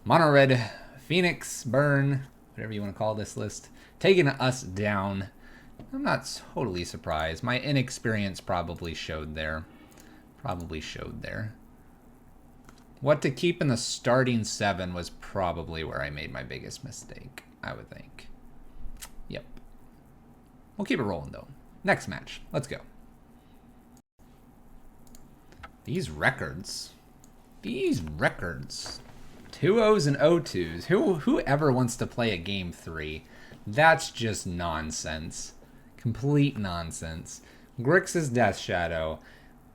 Mono red, Phoenix, Burn, whatever you want to call this list, taking us down. I'm not totally surprised. My inexperience probably showed there. What to keep in the starting 7 was probably where I made my biggest mistake, I would think. Yep. We'll keep it rolling, though. Next match. Let's go. These records. 2-0s and 0-2s. Whoever wants to play a game 3, that's just nonsense. Complete nonsense. Grixis Death Shadow.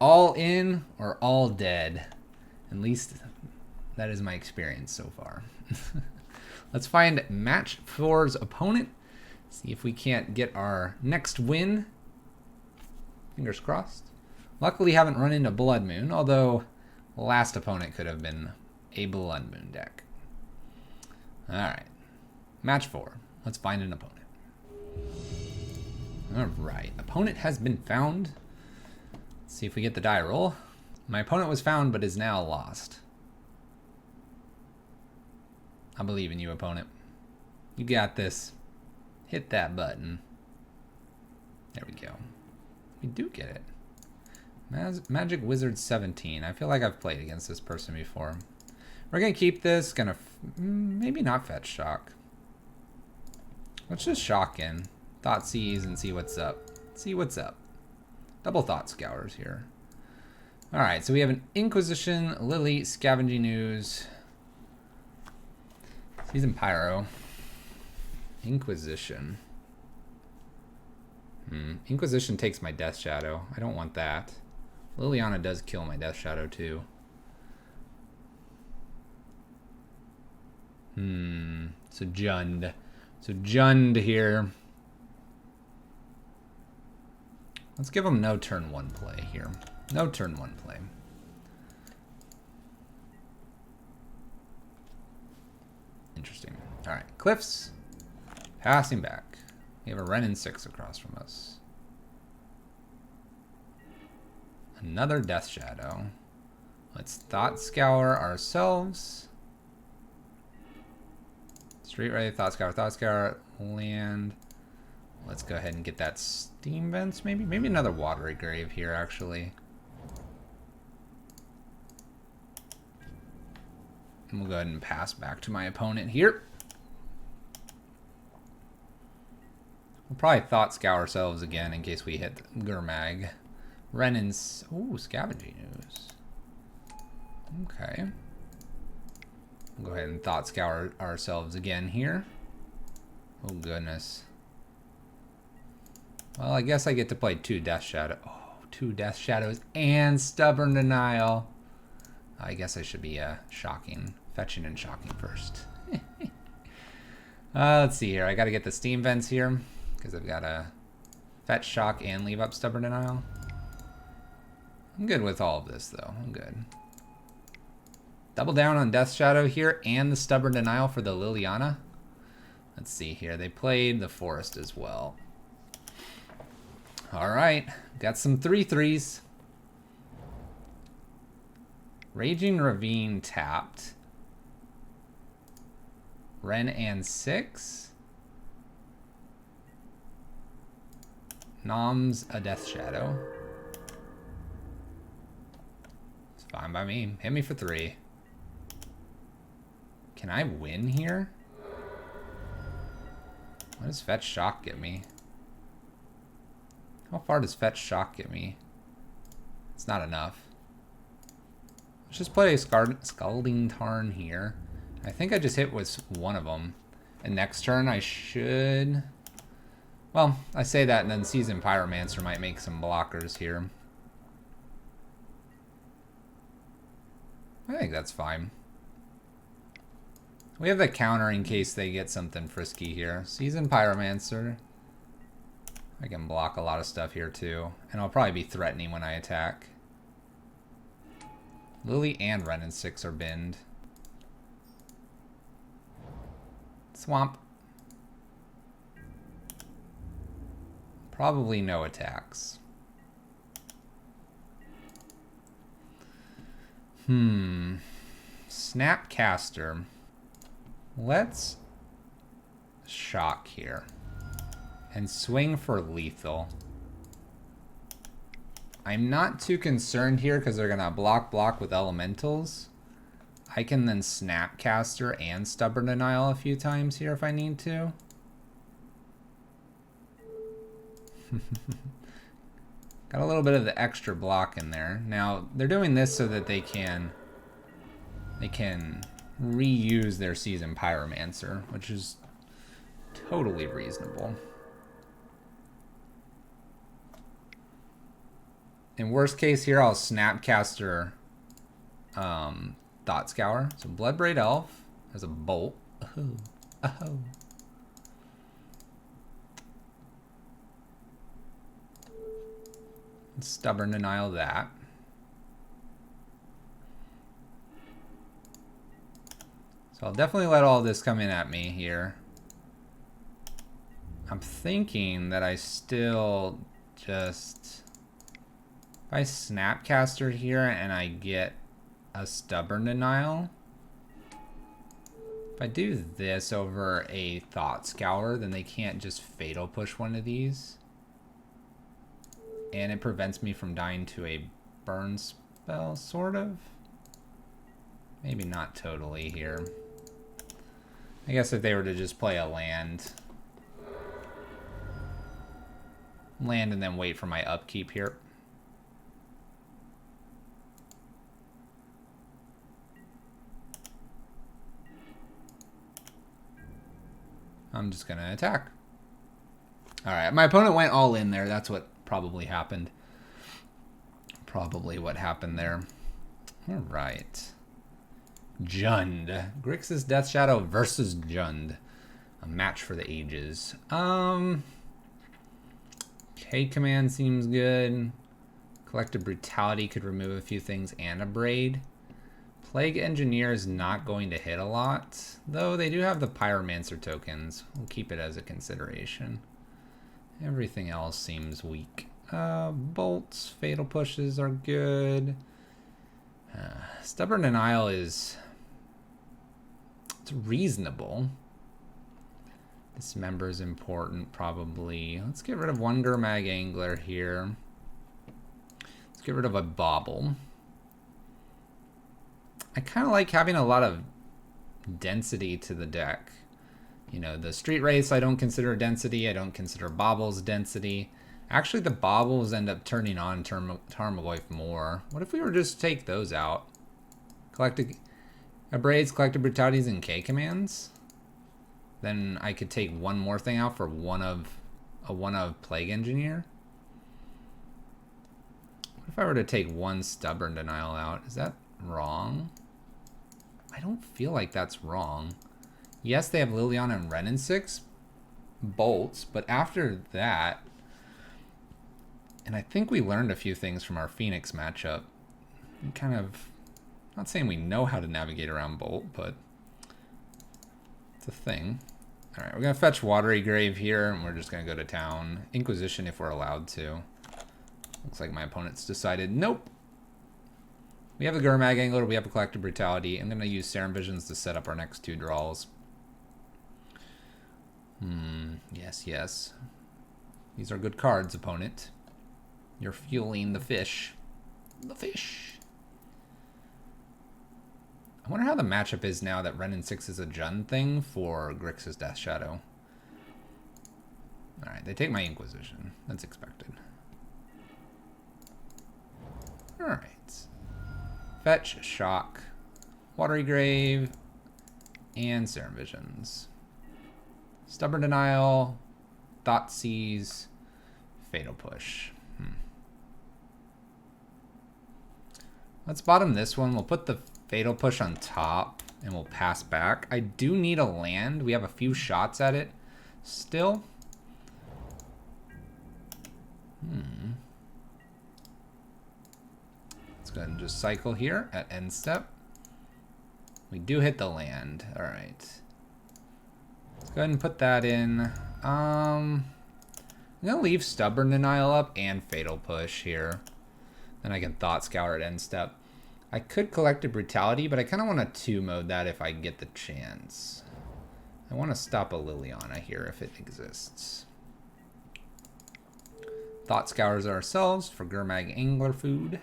All in or all dead. At least that is my experience so far. Let's find match 4's opponent. See if we can't get our next win. Fingers crossed. Luckily haven't run into Blood Moon, although last opponent could have been a Blood Moon deck. Alright. Match 4. Let's find an opponent. Alright. Opponent has been found. Let's see if we get the die roll. My opponent was found, but is now lost. I believe in you, opponent. You got this. Hit that button. There we go. We do get it. Magic Wizard 17. I feel like I've played against this person before. We're going to keep this. Gonna maybe not fetch shock. Let's just shock in. Thoughtseize and see what's up. Double Thought Scours here. Alright, so we have an Inquisition, Lily, Scavenging Ooze. Season Pyro. Inquisition. Inquisition takes my Death Shadow. I don't want that. Liliana does kill my Death Shadow too. So Jund. Here. Let's give him no turn 1 play here. No turn 1 play. Interesting. Alright, Cliffs. Passing back. We have a Renin 6 across from us. Another Death Shadow. Let's Thought Scour ourselves. Street Ready, Thought Scour, land. Let's go ahead and get that Steam Vents, maybe? Maybe another Watery Grave here, actually. And we'll go ahead and pass back to my opponent here. We'll probably Thought Scour ourselves again in case we hit Gurmag. Renin's... Ooh, Scavenging Ooze. Okay. We'll go ahead and Thought Scour ourselves again here. Oh, goodness. Well, I guess I get to play 2 Death Shadow. Oh, 2 Death Shadows and Stubborn Denial. I guess I should be fetching and shocking first. Let's see here. I got to get the Steam Vents here because I've got to fetch, shock, and leave up Stubborn Denial. I'm good with all of this, though. I'm good. Double down on Death Shadow here and the Stubborn Denial for the Liliana. Let's see here. They played the Forest as well. All right. Got some 3/3s. Raging Ravine tapped. Ren and 6. Nom's a Death Shadow. It's fine by me. Hit me for 3. Can I win here? What does Fetch Shock get me? How far does Fetch Shock get me? It's not enough. Let's just play a Scalding Tarn here. I think I just hit with one of them. And next turn I should... Well, I say that and then Seasoned Pyromancer might make some blockers here. I think that's fine. We have the counter in case they get something frisky here. Seasoned Pyromancer. I can block a lot of stuff here too. And I'll probably be threatening when I attack. Lily and Ren and 6 are binned. Swamp. Probably no attacks. Snapcaster. Let's shock here and swing for lethal. I'm not too concerned here because they're gonna block with elementals. I can then Snapcaster and Stubborn Denial a few times here if I need to. Got a little bit of the extra block in there. Now, they're doing this so that they can reuse their Seasoned Pyromancer, which is totally reasonable. In worst case here, I'll Snapcaster Thought Scour. So Bloodbraid Elf has a bolt. Oh, oh. Stubborn Denial that. So I'll definitely let all this come in at me here. I'm thinking that I still just... If I Snapcaster here and I get a Stubborn Denial, if I do this over a Thought Scour, then they can't just Fatal Push one of these. And it prevents me from dying to a burn spell, sort of. Maybe not totally here. I guess if they were to just play a land and then wait for my upkeep here. I'm just gonna attack. All right, my opponent went all in there. That's what probably happened. Probably what happened there. All right. Jund. Grixis Death Shadow versus Jund. A match for the ages. K command seems good. Collective Brutality could remove a few things and a Braid. Plague Engineer is not going to hit a lot, though they do have the Pyromancer tokens. We'll keep it as a consideration. Everything else seems weak. Bolts, Fatal Pushes are good. Stubborn Denial is... it's reasonable. Dismember is important, probably. Let's get rid of one Gurmag Angler here. Let's get rid of a Bauble. I kind of like having a lot of density to the deck. You know, the Street Race I don't consider density. I don't consider Baubles density. Actually, the Baubles end up turning on Tarmogoyf more. What if we were just to take those out? Braids, Collective Brutalities, and K commands? Then I could take one more thing out for one of Plague Engineer. What if I were to take one Stubborn Denial out? Is that wrong? I don't feel like that's wrong. Yes, they have Liliana and Renin 6 bolts, but after that, and I think we learned a few things from our Phoenix matchup. We kind of, not saying we know how to navigate around bolt, but it's a thing. All right, we're gonna fetch Watery Grave here, and we're just gonna go to town. Inquisition if we're allowed to. Looks like my opponent's decided, nope. We have the Gurmag Angler, we have a Collective Brutality. I'm going to use Serum Visions to set up our next two draws. Yes, yes. These are good cards, opponent. You're fueling the fish. The fish. I wonder how the matchup is now that Renin 6 is a Jund thing for Grixis Death Shadow. Alright, they take my Inquisition. That's expected. Alright. Fetch, Shock, Watery Grave, and Serum Visions. Stubborn Denial, Thoughtseize, Fatal Push. Let's bottom this one. We'll put the Fatal Push on top, and we'll pass back. I do need a land. We have a few shots at it still. Let's go ahead and just cycle here at end step. We do hit the land. All right. Let's go ahead and put that in. I'm gonna leave Stubborn Denial up and Fatal Push here. Then I can Thought Scour at end step. I could Collective Brutality, but I kind of want to 2-mode that if I get the chance. I want to stop a Liliana here if it exists. Thought Scours ourselves for Gurmag Angler food.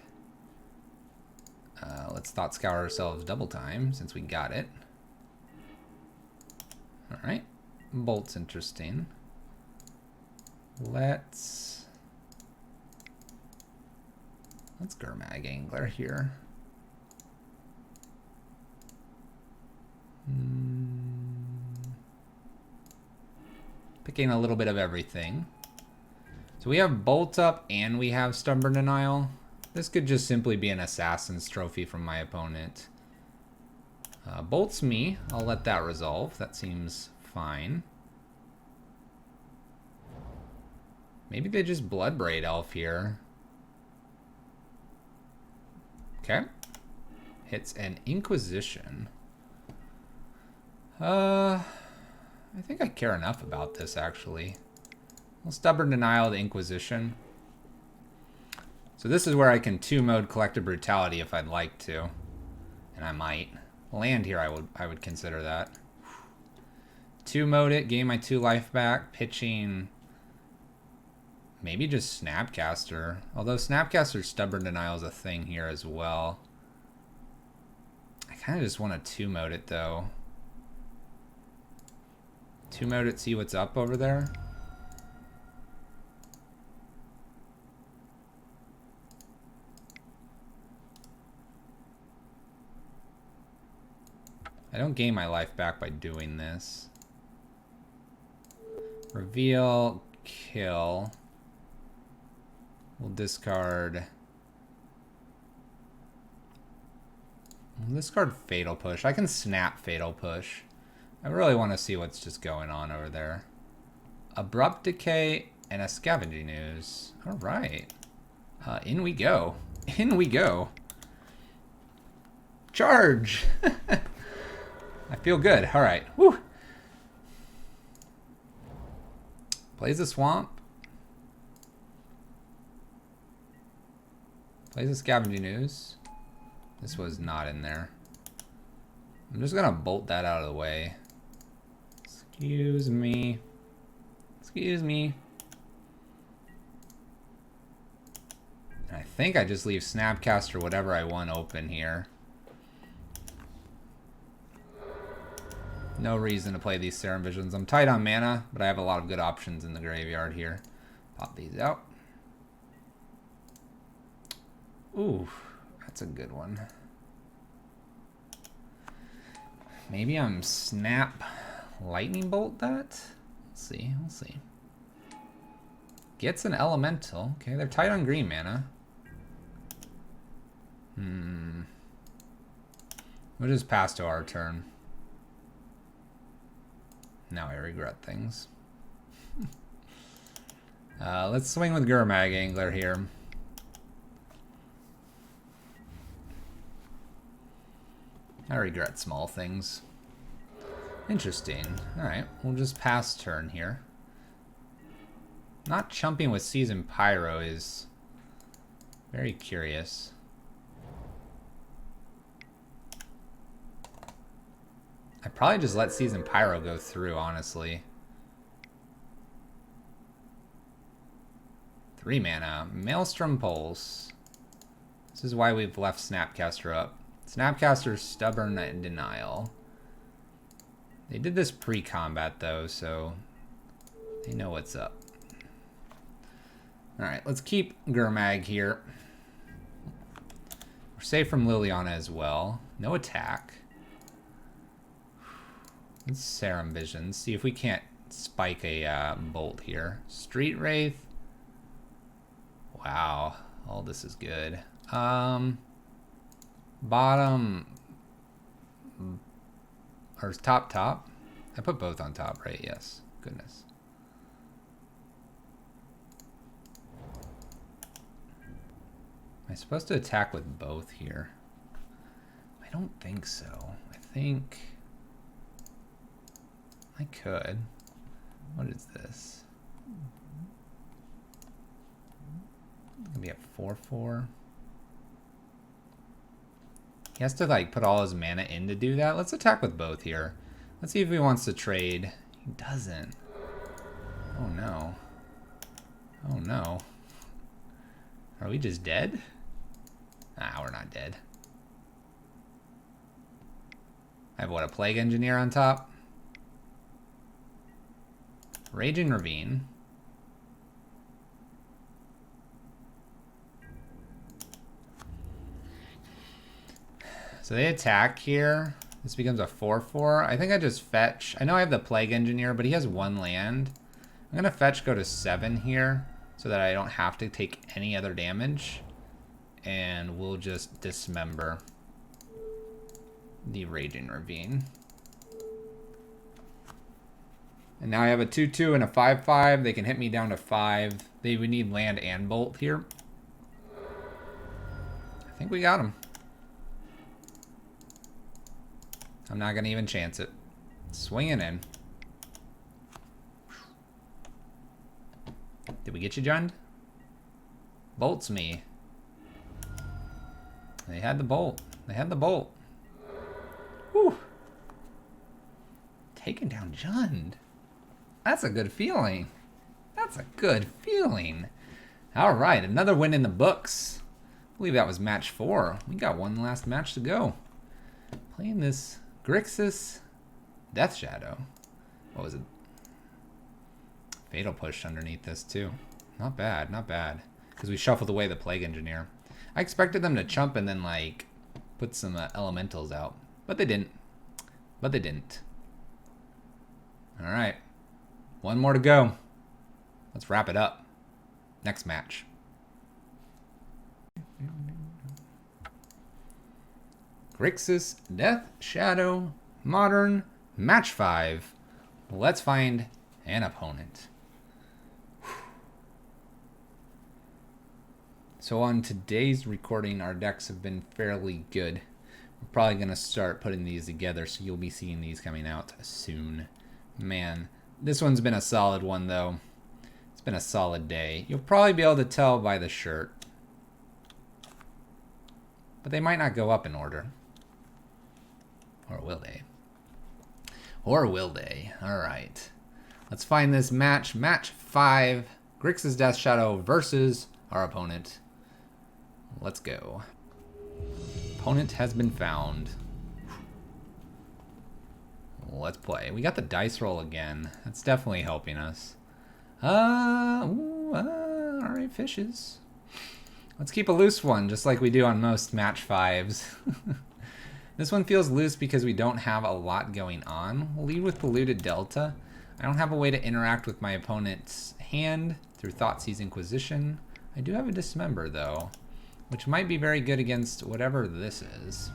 Let's Thought Scour ourselves double time since we got it. Alright. Bolt's interesting. Let's Gurmag Angler here. Picking a little bit of everything. So we have Bolt up and we have Stubborn Denial. This could just simply be an Assassin's Trophy from my opponent. Bolt's me. I'll let that resolve. That seems fine. Maybe they just Bloodbraid Elf here. Okay. Hits an Inquisition. I think I care enough about this, actually. Well, Stubborn Denial the Inquisition. So this is where I can 2-mode Collective Brutality if I'd like to. And I might. Land here, I would consider that. 2-mode it, gain my 2 life back, pitching... Maybe just Snapcaster. Although Snapcaster's Stubborn Denial is a thing here as well. I kind of just want to 2-mode it, though. 2-mode it, see what's up over there. I don't gain my life back by doing this. Reveal, kill. We'll discard. We'll discard Fatal Push. I can snap Fatal Push. I really want to see what's just going on over there. Abrupt Decay and a Scavenging Ooze. All right. In we go. In we go. Charge! I feel good. All right. Woo! Plays a Swamp. Plays a Scavenging Ooze. This was not in there. I'm just going to bolt that out of the way. Excuse me. Excuse me. And I think I just leave Snapcaster whatever I want open here. No reason to play these Serum Visions. I'm tight on mana, but I have a lot of good options in the graveyard here. Pop these out. Ooh, that's a good one. Maybe I'm Snap Lightning Bolt that? We'll see, we'll see. Gets an Elemental. Okay, they're tight on green mana. We'll just pass to our turn. Now I regret things. Let's swing with Gurmag Angler here. I regret small things. Interesting. Alright, we'll just pass turn here. Not chumping with Seasoned Pyro is very curious. I probably just let Seasoned Pyro go through, honestly. 3 mana. Maelstrom Pulse. This is why we've left Snapcaster up. Snapcaster's Stubborn Denial. They did this pre-combat, though, so they know what's up. Alright, let's keep Gurmag here. We're safe from Liliana as well. No attack. Let's Serum Visions. See if we can't spike a bolt here. Street Wraith. Wow. All this is good. Bottom. Or top. I put both on top, right? Yes. Goodness. Am I supposed to attack with both here? I don't think so. I think I could. What is this? It's gonna be at 4/4. He has to like put all his mana in to do that. Let's attack with both here. Let's see if he wants to trade. He doesn't. Oh no. Oh no. Are we just dead? Nah, we're not dead. I have what, a Plague Engineer on top? Raging Ravine. So they attack here. This becomes a 4/4. I think I just fetch. I know I have the Plague Engineer, but he has 1 land. I'm going to fetch, go to 7 here, so that I don't have to take any other damage. And we'll just dismember the Raging Ravine. And now I have a 2/2 and a 5/5. They can hit me down to 5. They would need land and bolt here. I think we got him. I'm not going to even chance it. Swinging in. Did we get you, John? Bolts me. They had the bolt. They had the bolt. Whew. Taking down Jund. That's a good feeling. That's a good feeling. All right, another win in the books. I believe that was match 4. We got one last match to go. Playing this Grixis Death Shadow. What was it? Fatal Push underneath this too. Not bad, not bad. Because we shuffled away the Plague Engineer. I expected them to chump and then like put some elementals out. But they didn't. But they didn't. All right. One more to go. Let's wrap it up. Next match. Grixis Death Shadow Modern Match 5. Let's find an opponent. So on today's recording, our decks have been fairly good. We're probably going to start putting these together, so you'll be seeing these coming out soon. Man, this one's been a solid one, though. It's been a solid day. You'll probably be able to tell by the shirt. But they might not go up in order. Or will they? Or will they? All right. Let's find this match. Match 5. Grixis Death Shadow versus our opponent. Let's go. Opponent has been found. Let's play. We got the dice roll again. That's definitely helping us. All right, fishes. Let's keep a loose one, just like we do on most match 5s. This one feels loose because we don't have a lot going on. We'll lead with Polluted Delta. I don't have a way to interact with my opponent's hand through Thoughtseize Inquisition. I do have a Dismember, though, which might be very good against whatever this is.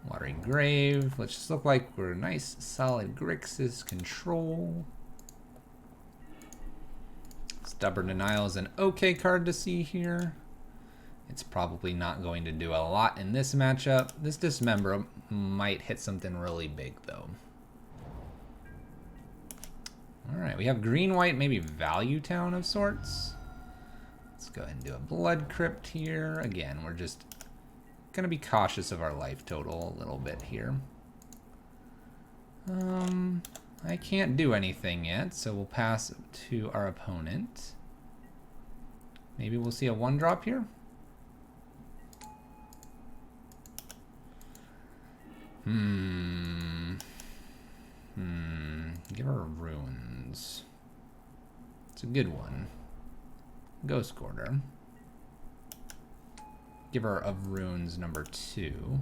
Watery Grave. Let's just look like we're nice, solid Grixis control. Stubborn Denial is an okay card to see here. It's probably not going to do a lot in this matchup. This Dismember might hit something really big, though. All right, we have green-white, maybe Value Town of sorts. Let's go ahead and do a Blood Crypt here. Again, we're just going to be cautious of our life total a little bit here. I can't do anything yet, so we'll pass to our opponent. Maybe we'll see a 1-drop here. Give her runes. It's a good one. Ghost Quarter. Give her of runes number 2.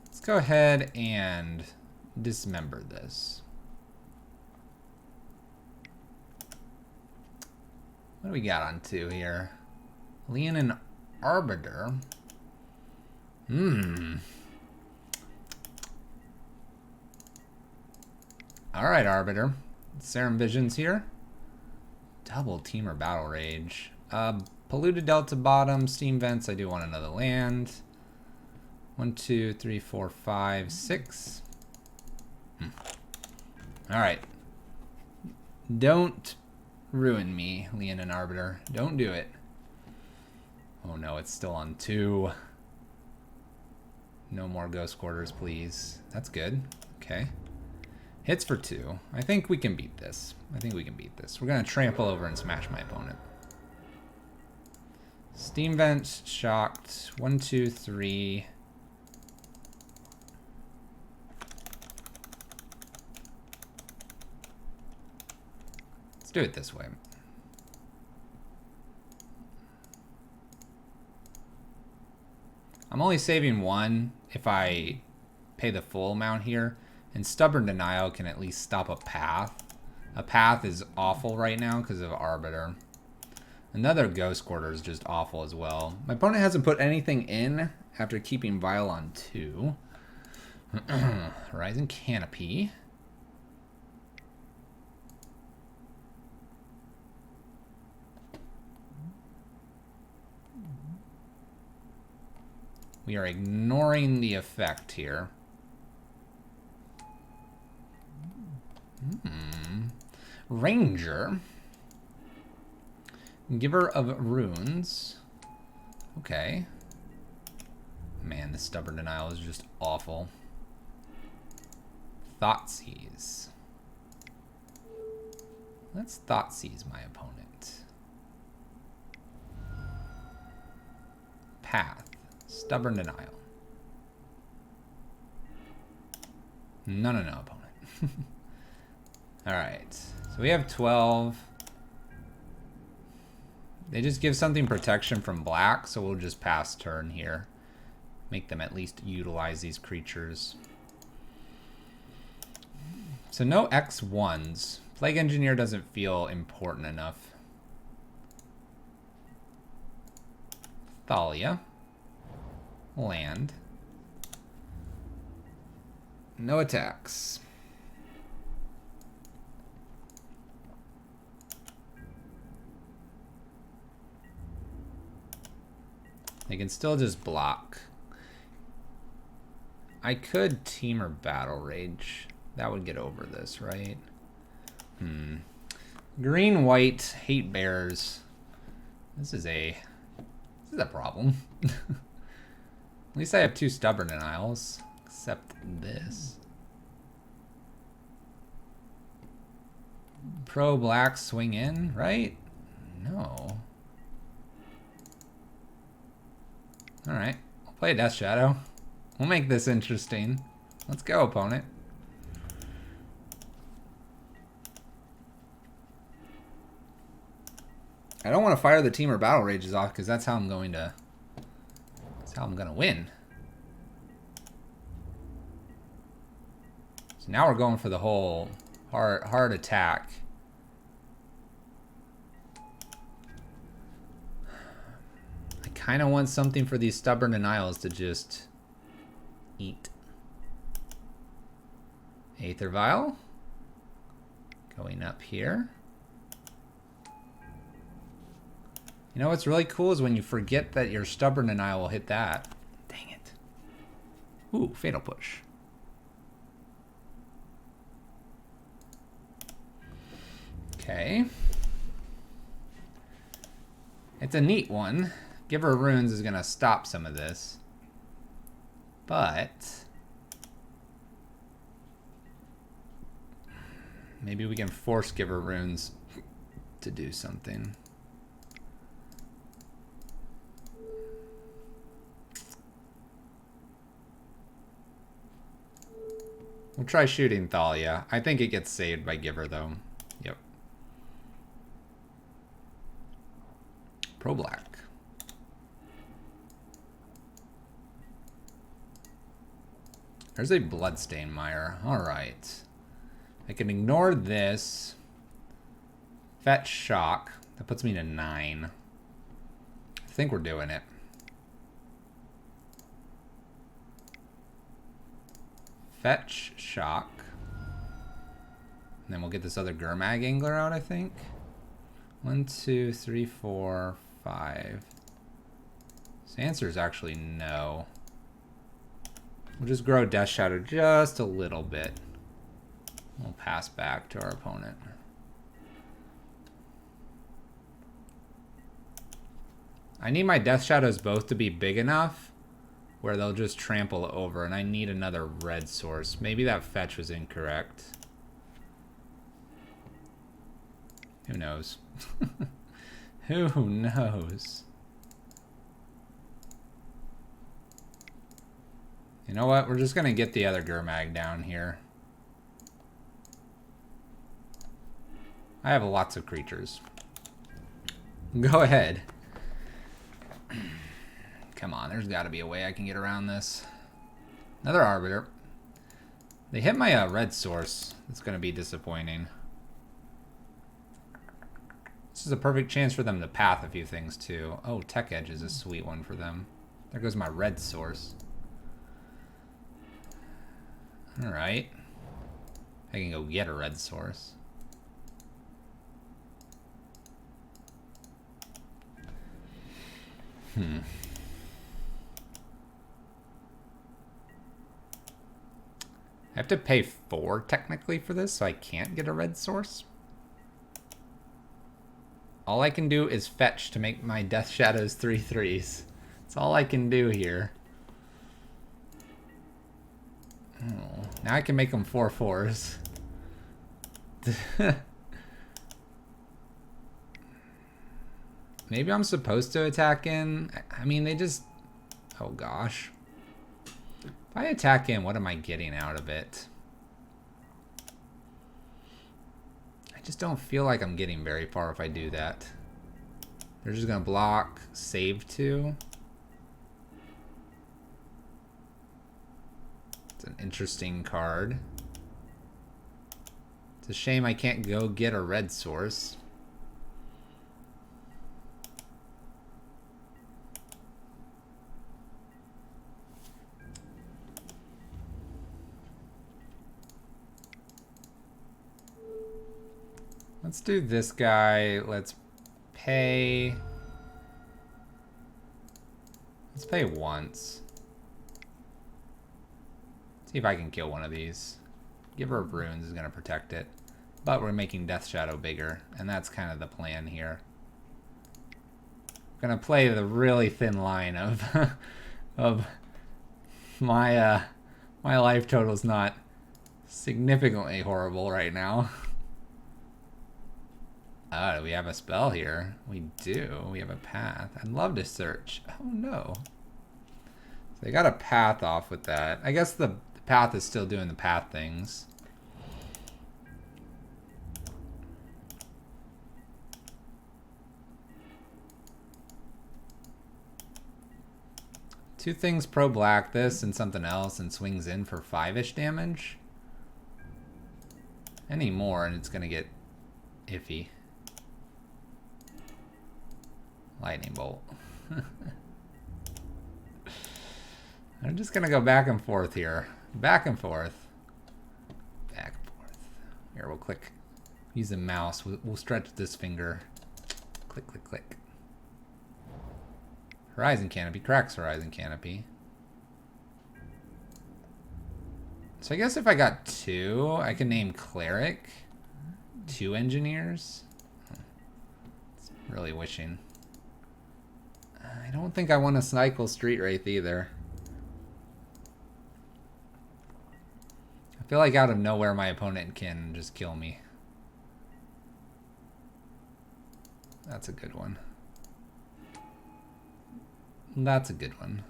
Let's go ahead and dismember this. What do we got on 2 here? Leonin Arbiter. Alright, Arbiter. Serum Visions here. Double Team or Battle Rage. Polluted Delta bottom. Steam Vents. I do want another land. 1, 2, 3, 4, 5, 6. All right. Don't ruin me, Leonin Arbiter. Don't do it. Oh no, it's still on 2. No more Ghost Quarters, please. That's good. Okay. Hits for 2. I think we can beat this. We're going to trample over and smash my opponent. Steam Vent, shocked. 1, 2, 3. Let's do it this way. I'm only saving 1 if I pay the full amount here. And Stubborn Denial can at least stop a path. A path is awful right now because of Arbiter. Another Ghost Quarter is just awful as well. My opponent hasn't put anything in after keeping Vial on 2. Horizon Canopy. We are ignoring the effect here. Ranger. Giver of Runes. Okay. Man, this Stubborn Denial is just awful. Thoughtseize. Let's Thoughtseize my opponent. Path. Stubborn Denial. No, opponent. Alright. So we have 12. They just give something protection from black, so we'll just pass turn here. Make them at least utilize these creatures. So no X1s. Plague Engineer doesn't feel important enough. Thalia. Land. No attacks. They can still just block. I could Temur Battle Rage. That would get over this, right? Green, white, hate bears. This is a problem. At least I have 2 Stubborn Denials, except this. Pro black swing in, right? No. Alright, I'll play Death Shadow. We'll make this interesting. Let's go, opponent. I don't want to fire the Temur Battle Rages off because that's how I'm going to win. So now we're going for the whole hard attack. I kind of want something for these Stubborn Denials to just eat. Aether Vial. Going up here. You know what's really cool is when you forget that your Stubborn Denial will hit that. Dang it. Ooh, Fatal Push. Okay. It's a neat one. Giver of Runes is going to stop some of this. But maybe we can force Giver of Runes to do something. We'll try shooting Thalia. I think it gets saved by Giver, though. Yep. Pro black. There's a Bloodstain Mire. Alright. I can ignore this. Fetch Shock. That puts me to 9. I think we're doing it. Fetch Shock. And then we'll get this other Gurmag Angler out, I think. 1, 2, 3, 4, 5. So the answer is actually no. We'll just grow Death Shadow just a little bit. We'll pass back to our opponent. I need my Death Shadows both to be big enough where they'll just trample over, and I need another red source. Maybe that fetch was incorrect. Who knows? Who knows? You know what? We're just going to get the other Gurmag down here. I have lots of creatures. Go ahead. Come on, there's got to be a way I can get around this. Another Arbiter. They hit my red source. It's going to be disappointing. This is a perfect chance for them to path a few things too. Oh, Tech Edge is a sweet one for them. There goes my red source. Alright. I can go get a red source. I have to pay 4 technically for this, so I can't get a red source. All I can do is fetch to make my Death Shadows 3/3s. That's all I can do here. Oh, now I can make them 4/4s. Maybe I'm supposed to attack in. I mean, they just... Oh, gosh. If I attack in, what am I getting out of it? I just don't feel like I'm getting very far if I do that. They're just going to block, save 2. It's an interesting card. It's a shame I can't go get a red source. Let's do this guy. Let's pay once. See if I can kill one of these. Giver of Runes is going to protect it. But we're making Death Shadow bigger, and that's kind of the plan here. I'm going to play the really thin line of of my life total's not significantly horrible right now. Do we have a spell here? We do. We have a path. I'd love to search. Oh no. So they got a path off with that. I guess the path is still doing the path things. Two things pro black, this and something else, and swings in for 5-ish damage. Any more and it's gonna get iffy. Lightning bolt. I'm just gonna go back and forth here. Back and forth. Back and forth. Here, we'll click. Use the mouse. We'll stretch this finger. Click, click, click. Horizon Canopy. Cracks Horizon Canopy. So I guess if I got 2, I can name Cleric. 2 Engineers. It's really wishing. I don't think I want to cycle Street Wraith either. I feel like out of nowhere my opponent can just kill me. That's a good one. That's a good one.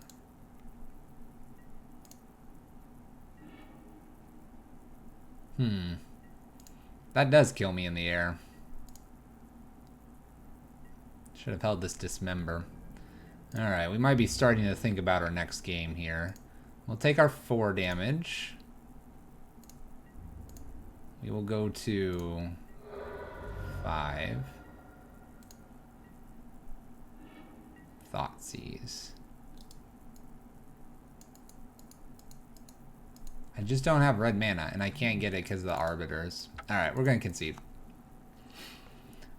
That does kill me in the air. Should have held this Dismember. Alright, we might be starting to think about our next game here. We'll take our 4 damage. We will go to 5. Thoughtseize. I just don't have red mana, and I can't get it because of the Arbiters. Alright, we're going to concede.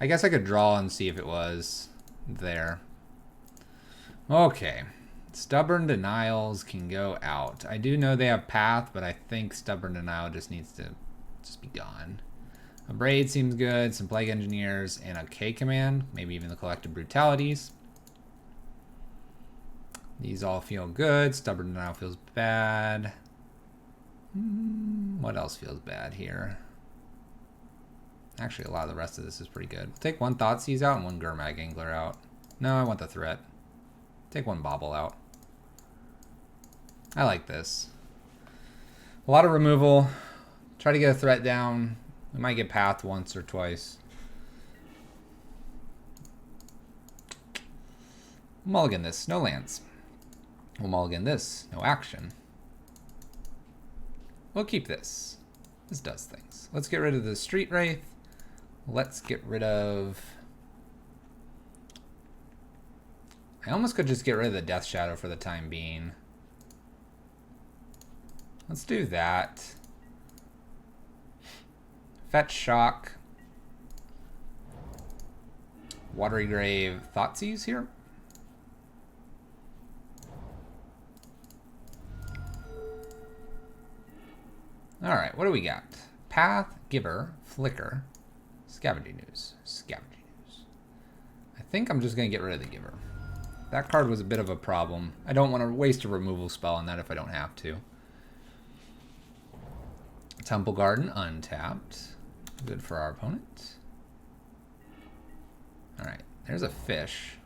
I guess I could draw and see if it was there. Okay. Stubborn Denials can go out. I do know they have Path, but I think Stubborn Denial just needs to just be gone. A Braid seems good, some Plague Engineers, and a K command, maybe even the Collective Brutalities. These all feel good. Stubborn Denial feels bad. What else feels bad here? Actually, a lot of the rest of this is pretty good. We'll take one Thoughtseize out and one Gurmag Angler out. No, I want the threat. Take one Bobble out. I like this. A lot of removal. Try to get a threat down. We might get Path once or twice. Mulligan this. No lands. We'll mulligan this. No action. We'll keep this. This does things. Let's get rid of the Street Wraith. Let's get rid of... I almost could just get rid of the Death Shadow for the time being. Let's do that. Fetch Shock. Watery Grave Thoughtseize here. Alright, what do we got? Path, Giver, Flicker, Scavenging Ooze. Scavenging Ooze. I think I'm just going to get rid of the Giver. That card was a bit of a problem. I don't want to waste a removal spell on that if I don't have to. Temple Garden, untapped. Good for our opponent. Alright, there's a fish.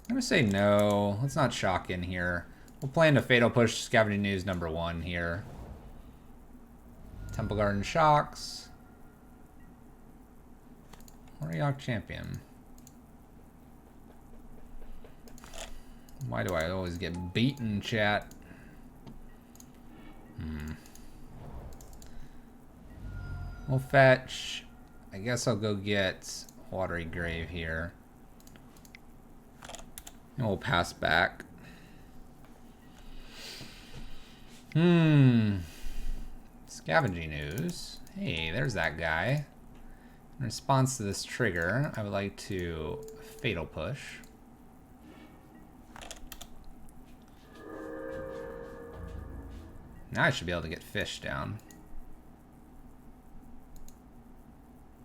I'm going to say no. Let's not shock in here. We'll play into Fatal Push Scavenging Ooze number 1 here. Temple Garden shocks. Warrior Champion. Why do I always get beaten, chat? We'll fetch. I guess I'll go get Watery Grave here. And we'll pass back. Scavenging Ooze. Hey, there's that guy. In response to this trigger, I would like to Fatal Push. Now I should be able to get fish down.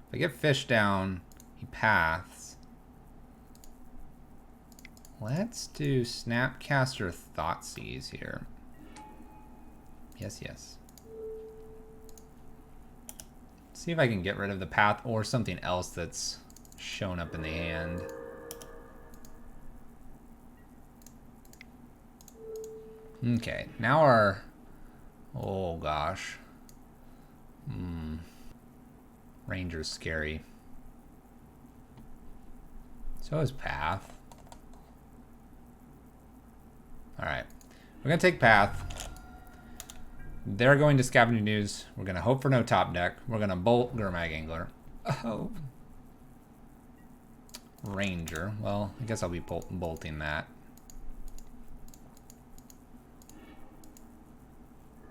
If I get fish down, he paths. Let's do Snapcaster Thoughtseize here. Yes, yes. See if I can get rid of the path or something else that's shown up in the hand. Okay, now our... Oh gosh. Ranger's scary. So is Path. Alright. We're going to take Path. They're going to Scavenging Ooze. We're going to hope for no top deck. We're going to bolt Gurmag Angler. Oh. Ranger. Well, I guess I'll be bolting that.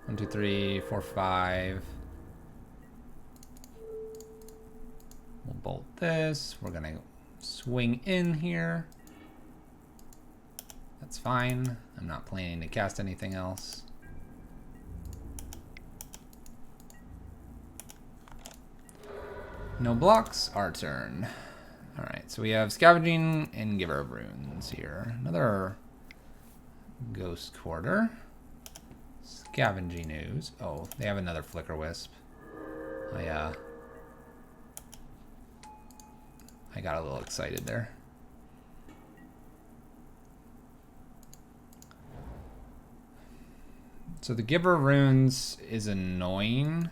1, 2, 3, 4, 5. We'll bolt this. We're going to swing in here. That's fine. I'm not planning to cast anything else. No blocks, our turn. Alright, so we have Scavenging and Giver of Runes here. Another Ghost Quarter. Scavenging Ooze. Oh, they have another Flicker Wisp. I got a little excited there. So the Giver of Runes is annoying,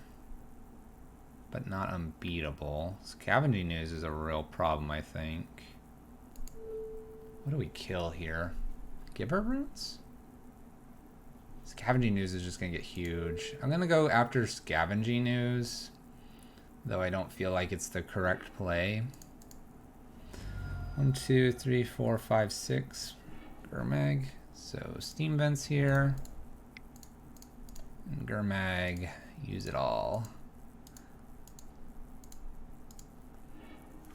but not unbeatable. Scavenging Ooze is a real problem, I think. What do we kill here? Giver of Runes? Scavenging Ooze is just going to get huge. I'm going to go after Scavenging Ooze, though I don't feel like it's the correct play. 1, 2, 3, 4, 5, 6. Gurmag. So Steam Vents here. And Gurmag. Use it all.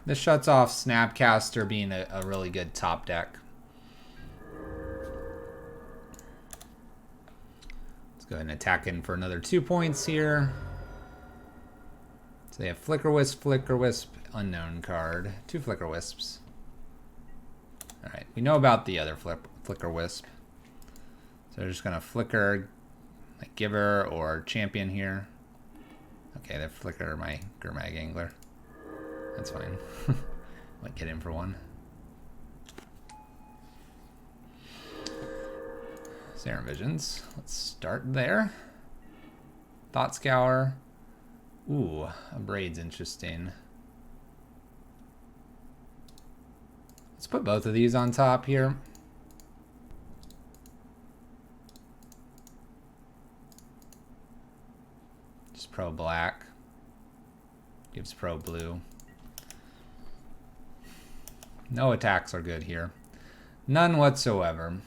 This shuts off Snapcaster being a really good top deck. Let's go ahead and attack in for another 2 points here. So they have Flicker Wisp, unknown card. 2 Flicker Wisps. Alright, we know about the other Flicker Wisp. So they're just going to flicker like Giver or Champion here. Okay, they flicker my Gurmag Angler. That's fine. Might get in for one. Serum Visions. Let's start there. Thought Scour. Ooh, a Braid's interesting. Let's put both of these on top here. Just pro black. Gives pro blue. No attacks are good here. None whatsoever.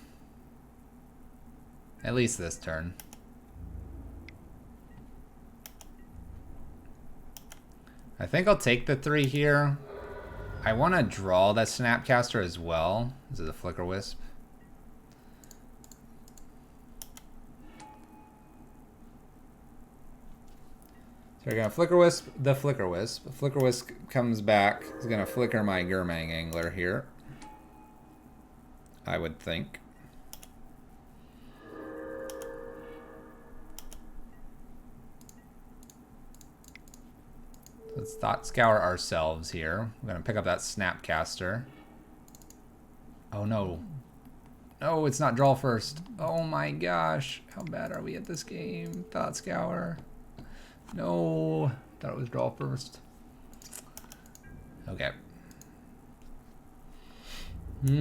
At least this turn. I think I'll take the 3 here. I want to draw that Snapcaster as well. This is a Flicker Wisp. So we're going to Flicker Wisp the Flicker Wisp. The Flicker Wisp comes back. It's going to flicker my Gurmag Angler here, I would think. Let's Thought Scour ourselves here. We're going to pick up that Snapcaster. Oh no. No, it's not draw first. Oh my gosh. How bad are we at this game? Thought Scour. No. Thought it was draw first. Okay. We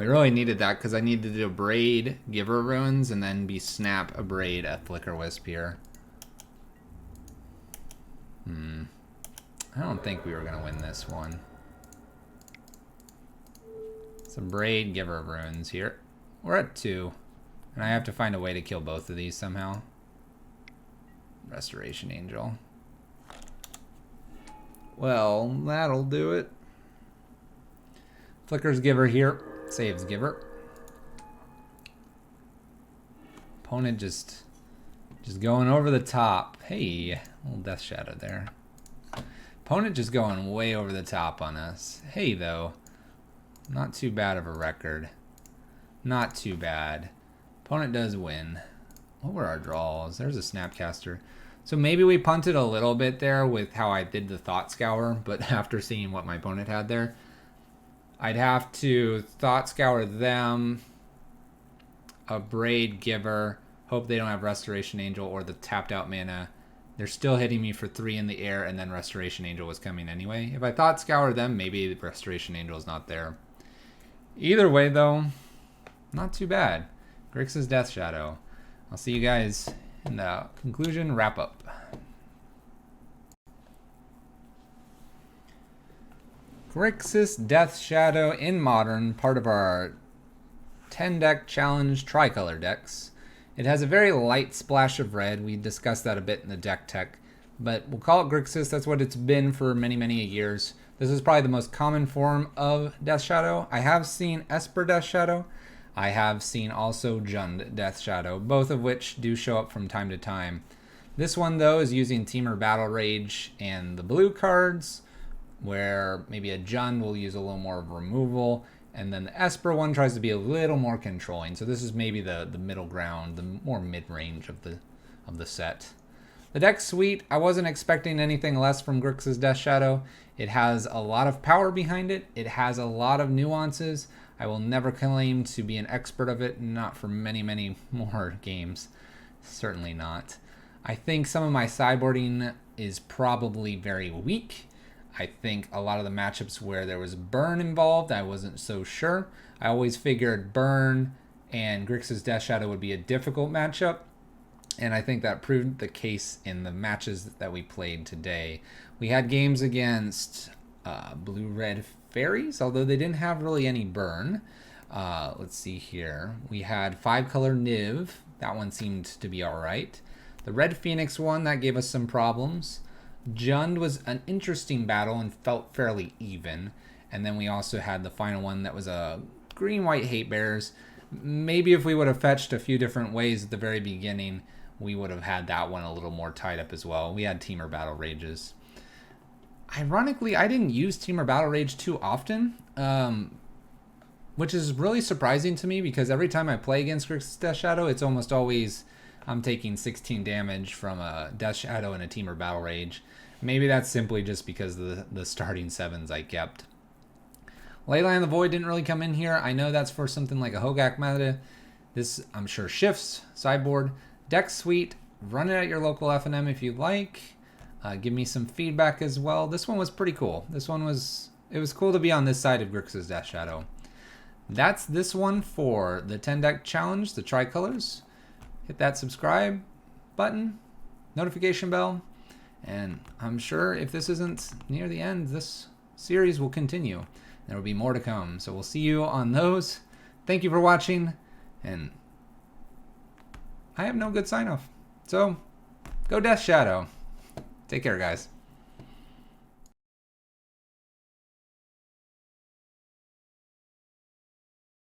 really needed that because I needed to Braid Giver Runes and then be Snap a Braid a Flicker Wisp here. I don't think we were going to win this one. Some Braid Giver Runes here. We're at 2. And I have to find a way to kill both of these somehow. Restoration Angel. Well, that'll do it. Flickers Giver here. Saves Giver. Opponent just going over the top. Hey, little Death Shadow there. Opponent just going way over the top on us. Hey, though. Not too bad of a record. Not too bad. Opponent does win. What were our draws? There's a Snapcaster. So maybe we punted a little bit there with how I did the Thought Scour, but after seeing what my opponent had there, I'd have to Thought Scour them, a Braid Giver, hope they don't have Restoration Angel or the tapped out mana. They're still hitting me for 3 in the air, and then Restoration Angel was coming anyway. If I Thought Scour them, maybe the Restoration Angel is not there. Either way, though, not too bad. Grixis Death Shadow. I'll see you guys in the conclusion wrap-up. Grixis Death Shadow in Modern, part of our 10-deck challenge tricolor decks. It has a very light splash of red. We discussed that a bit in the Decktech, but we'll call it Grixis. That's what it's been for many, many years. This is probably the most common form of Death Shadow. I have seen Esper Death Shadow. I have seen also Jund Death Shadow, both of which do show up from time to time. This one, though, is using Temur Battle Rage and the blue cards, where maybe a Jund will use a little more of removal, and then the Esper one tries to be a little more controlling. So this is maybe the middle ground, the more mid-range of the set. The deck's sweet. I wasn't expecting anything less from Grixis Death Shadow. It has a lot of power behind it. It has a lot of nuances. I will never claim to be an expert of it, not for many, many more games. Certainly not. I think some of my sideboarding is probably very weak. I think a lot of the matchups where there was burn involved, I wasn't so sure. I always figured burn and Grixis Death Shadow would be a difficult matchup, and I think that proved the case in the matches that we played today. We had games against blue-red fairies, although they didn't have really any burn. Let's see here. We had 5-color Niv, That one seemed to be alright. The Red Phoenix one, that gave us some problems. Jund was an interesting battle and felt fairly even. And then we also had the final one that was a green-white Hate Bears. Maybe if we would have fetched a few different ways at the very beginning, we would have had that one a little more tied up as well. We had Teamer Battle Rages. Ironically, I didn't use Teamer Battle Rage too often, which is really surprising to me because every time I play against Grixis Death Shadow, it's almost always I'm taking 16 damage from a Death Shadow and a Teamer Battle Rage. Maybe that's simply just because of the starting 7s I kept. Leyline of the Void didn't really come in here. I know that's for something like a Hogak meta. This, I'm sure, shifts. Sideboard. Deck Suite. Run it at your local FNM if you'd like. Give me some feedback as well. This one was pretty cool. It was cool to be on this side of Grixis Death Shadow. That's this one for the 10 deck challenge, the tricolors. Hit that subscribe button, notification bell, and I'm sure if this isn't near the end, this series will continue. There will be more to come, so we'll see you on those. Thank you for watching, and I have no good sign off. So, go Death Shadow. Take care, guys.